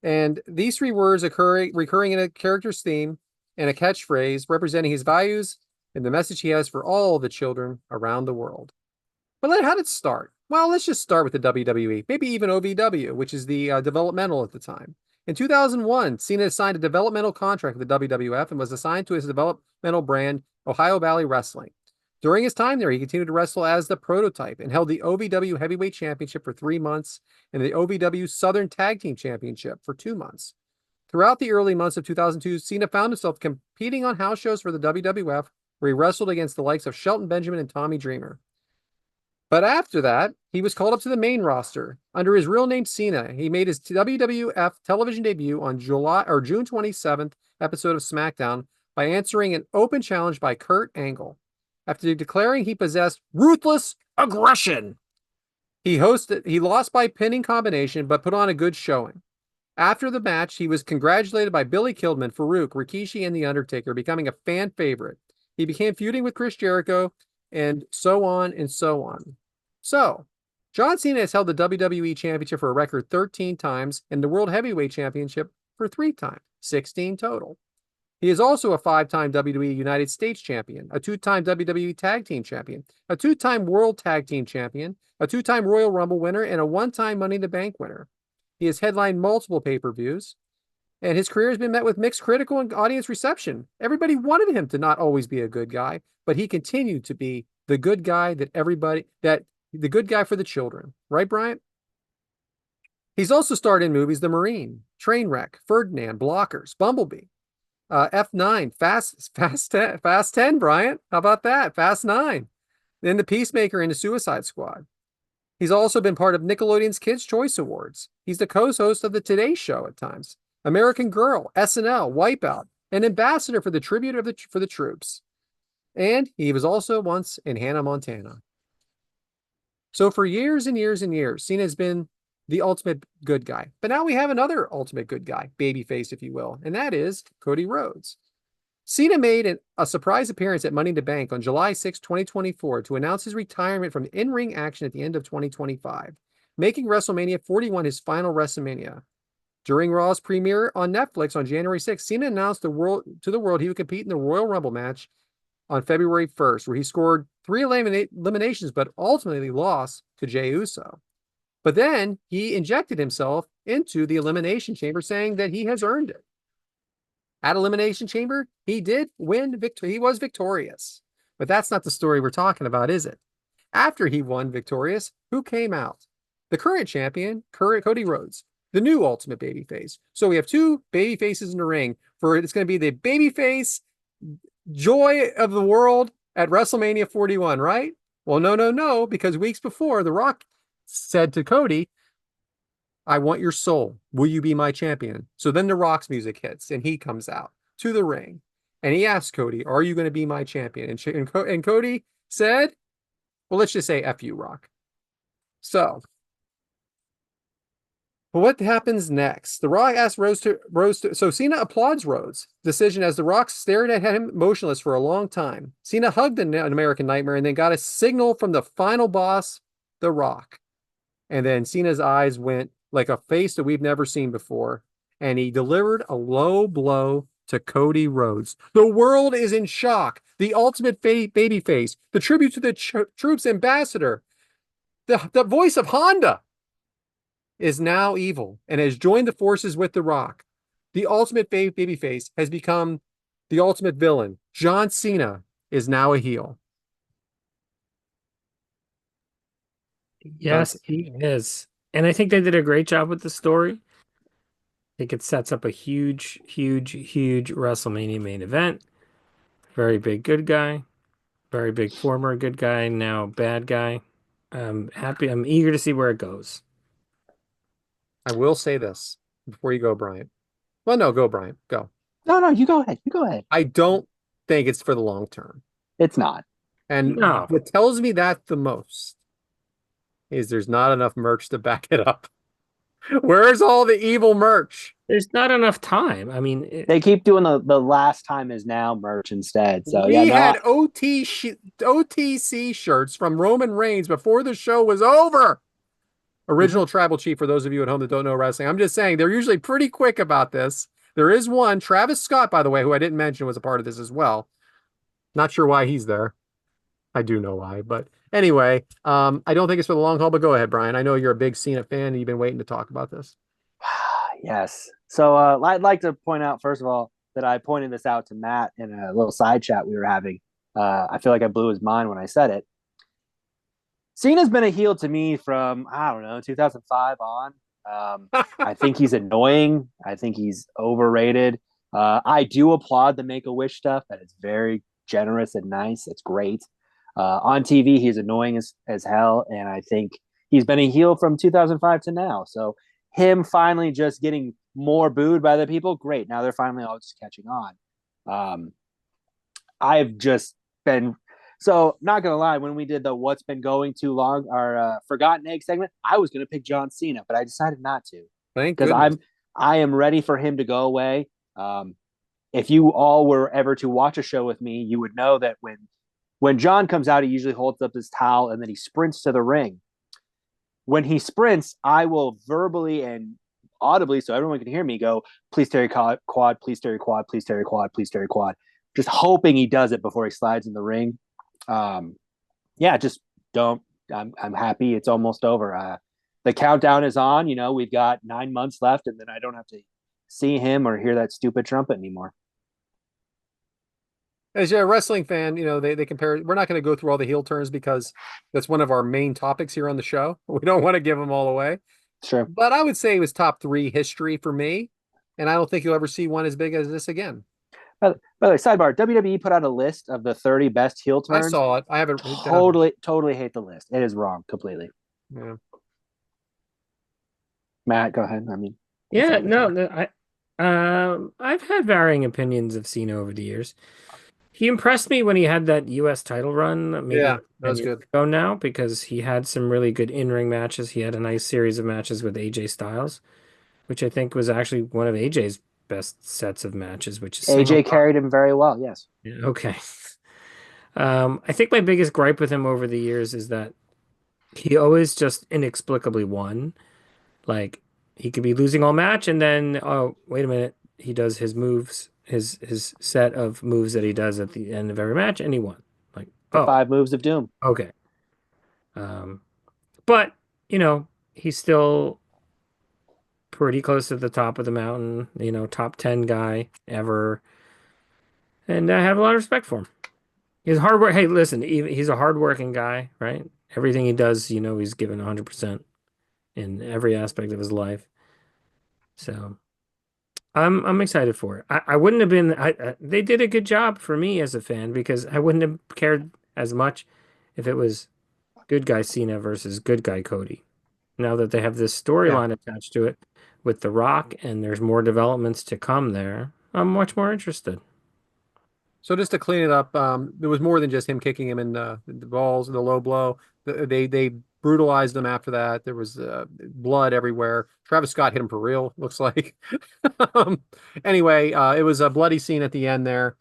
And these three words recurring in a character's theme and a catchphrase representing his values and the message he has for all the children around the world. But how did it start? Well, let's just start with the WWE, maybe even OVW, which is the developmental at the time. In 2001, Cena signed a developmental contract with the WWF and was assigned to his developmental brand, Ohio Valley Wrestling. During his time there, he continued to wrestle as the Prototype and held the OVW Heavyweight Championship for 3 months and the OVW Southern Tag Team Championship for 2 months. Throughout the early months of 2002, Cena found himself competing on house shows for the WWF, where he wrestled against the likes of Shelton Benjamin and Tommy Dreamer. But after that, he was called up to the main roster under his real name Cena. He made his WWF television debut on June 27th episode of SmackDown by answering an open challenge by Kurt Angle. After declaring he possessed ruthless aggression, he lost by pinning combination, but put on a good showing. After the match, he was congratulated by Billy Kidman, Farouk, Rikishi, and The Undertaker, becoming a fan favorite. He became feuding with Chris Jericho, and so on and so on. So, John Cena has held the WWE Championship for a record 13 times and the World Heavyweight Championship for 3 times, 16 total. He is also a 5-time WWE United States Champion, a 2-time WWE Tag Team Champion, a 2-time World Tag Team Champion, a 2-time Royal Rumble winner, and a 1-time Money in the Bank winner. He has headlined multiple pay-per-views, and his career has been met with mixed critical and audience reception. Everybody wanted him to not always be a good guy, but he continued to be the good guy the good guy for the children. Right, Bryant? He's also starred in movies The Marine, Trainwreck, Ferdinand, Blockers, Bumblebee, F9, Fast 10, Bryant. How about that? Fast 9. Then The Peacemaker and The Suicide Squad. He's also been part of Nickelodeon's Kids' Choice Awards. He's the co-host of The Today Show at times, American Girl, SNL, Wipeout, an ambassador for the Tribute for the Troops. And he was also once in Hannah Montana. So for years and years and years, Cena has been the ultimate good guy. But now we have another ultimate good guy, babyface, if you will, and that is Cody Rhodes. Cena made a surprise appearance at Money in the Bank on July 6, 2024 to announce his retirement from in-ring action at the end of 2025, making WrestleMania 41 his final WrestleMania. During Raw's premiere on Netflix on January 6, Cena announced to the world he would compete in the Royal Rumble match on February 1st, where he scored 3 eliminations but ultimately lost to Jey Uso. But then he injected himself into the Elimination Chamber, saying that he has earned it. At Elimination Chamber, he did win. He was victorious. But that's not the story we're talking about, is it? After he won victorious, who came out? The current champion, Cody Rhodes, the new Ultimate Babyface. So we have 2 babyfaces in the ring. It's going to be the babyface joy of the world at WrestleMania 41, right? Well, no, because weeks before, The Rock said to Cody, I want your soul. Will you be my champion? So then The Rock's music hits and he comes out to the ring and he asks Cody, are you going to be my champion? And Cody said, well, let's just say F you, Rock. So, but what happens next? The Rock asks Rhodes to, so Cena applauds Rhodes' decision as The Rock stared at him motionless for a long time. Cena hugged an American Nightmare and then got a signal from the final boss, The Rock. And then Cena's eyes went like a face that we've never seen before. And he delivered a low blow to Cody Rhodes. The world is in shock. The ultimate baby face, the tribute to the troops ambassador, the voice of Honda is now evil and has joined the forces with The Rock. The ultimate baby face has become the ultimate villain. John Cena is now a heel. Yes, he is. And I think they did a great job with the story. I think it sets up a huge, huge, huge WrestleMania main event. Very big good guy. Very big former good guy, now bad guy. I'm happy. I'm eager to see where it goes. I will say this before you go, Bryant. Well, no, go, Bryant. Go. No, you go ahead. You go ahead. I don't think it's for the long term. It's not. And No. what tells me that the most is there's not enough merch to back it up. Where's all the evil merch? There's not enough time. I mean, They keep doing the last time is now merch instead. So we had OTC shirts from Roman Reigns before the show was over. Original Tribal Chief, for those of you at home that don't know wrestling. I'm just saying, they're usually pretty quick about this. There is one, Travis Scott, by the way, who I didn't mention was a part of this as well. Not sure why he's there. I do know why, but anyway, I don't think it's for the long haul, but go ahead, Brian. I know you're a big Cena fan and you've been waiting to talk about this. Yes. So I'd like to point out, first of all, that I pointed this out to Matt in a little side chat we were having. I feel like I blew his mind when I said it. Cena's been a heel to me from, I don't know, 2005 on. I think he's annoying. I think he's overrated. I do applaud the Make a Wish stuff. That is very generous and nice. It's great. On TV, he's annoying as hell. And I think he's been a heel from 2005 to now. So him finally just getting more booed by the people, great. Now they're finally all just catching on. Um, I've just been so not gonna lie. When we did the "What's Been Going Too Long," our Forgotten Egg segment, I was gonna pick John Cena, but I decided not to Thank because goodness. I am ready for him to go away. If you all were ever to watch a show with me, you would know that when John comes out, he usually holds up his towel and then he sprints to the ring. When he sprints, I will verbally and audibly, so everyone can hear me, go, please Terry quad, please Terry quad, please Terry quad, please Terry quad. Just hoping he does it before he slides in the ring. Um, yeah, just don't. I'm happy it's almost over. The countdown is on. You know, we've got 9 months left, and then I don't have to see him or hear that stupid trumpet anymore. As a wrestling fan, they compare. We're not going to go through all the heel turns because that's one of our main topics here on the show. We don't want to give them all away. Sure. But I would say it was top three history for me. And I don't think you'll ever see one as big as this again. By the way, sidebar: WWE put out a list of the 30 best heel I turns. saw it. I have it down here. Totally hate the list. It is wrong completely. Yeah. Matt, go ahead. I mean, Yeah, no, I've had varying opinions of Cena over the years. He impressed me when he had that U.S. title run, maybe Yeah, like that 10 was years good. ago now, because he had some really good in-ring matches. He had a nice series of matches with AJ Styles, which I think was actually one of AJ's best sets of matches, which is saying a AJ lot. carried him very well. Yes. Yeah, okay. I think my biggest gripe with him over the years is that he always just inexplicably won. Like he could be losing all match and then oh wait a minute, he does his moves, his set of moves that he does at the end of every match and he won. Like, The oh, 5 moves of doom. okay. Um, but he's still pretty close to the top of the mountain, top 10 guy ever. And I have a lot of respect for him. He's hard work. Hey, listen, he's a hardworking guy, right? Everything he does, he's given 100% in every aspect of his life. So I'm excited for it. I wouldn't have been. They did a good job for me as a fan because I wouldn't have cared as much if it was good guy Cena versus good guy Cody. Now that they have this Yeah. storyline attached to it with The Rock and there's more developments to come there, I'm much more interested. So just to clean it up, there was more than just him kicking him in the balls and the low blow. They brutalized him after that. There was blood everywhere. Travis Scott hit him for real, looks like. Um, anyway, it was a bloody scene at the end there.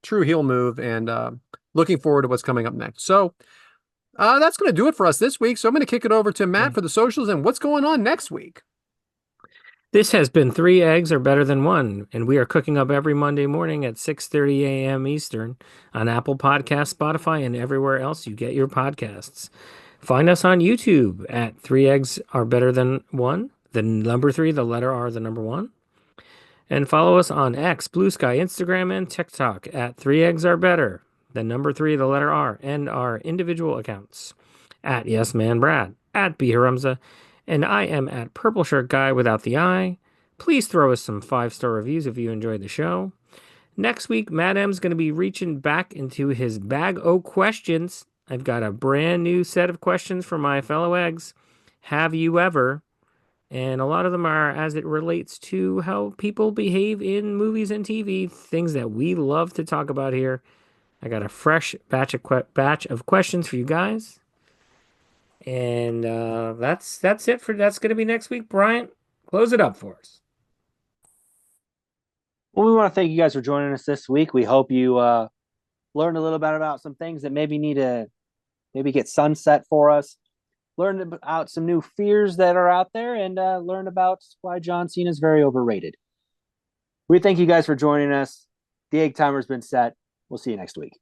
True heel move, and looking forward to what's coming up next. So that's going to do it for us this week. So I'm going to kick it over to Matt for the socials and what's going on next week. This has been Three Eggs Are Better Than One, and we are cooking up every Monday morning at 6:30 a.m. Eastern on Apple Podcasts, Spotify, and everywhere else you get your podcasts. Find us on YouTube at Three Eggs Are Better Than One, the number three, the letter R, the number one. And follow us on X, Blue Sky, Instagram, and TikTok at Three Eggs Are Better, the number three, the letter R, and our individual accounts at Yes Man Brad, at B Haramza, and I am at Purple Shirt Guy without the I. Please throw us some 5-star reviews if you enjoyed the show. Next week, Matt M's going to be reaching back into his bag o' questions. I've got a brand new set of questions for my fellow eggs. Have you ever? And a lot of them are as it relates to how people behave in movies and TV, things that we love to talk about here. I got a fresh batch of questions for you guys. And that's it for that's going to be next week. Bryant, close it up for us. Well, we want to thank you guys for joining us this week. We hope you learned a little bit about some things that maybe need to maybe get sunset for us. Learned about some new fears that are out there, and learned about why John Cena is very overrated. We thank you guys for joining us. The egg timer's been set. We'll see you next week.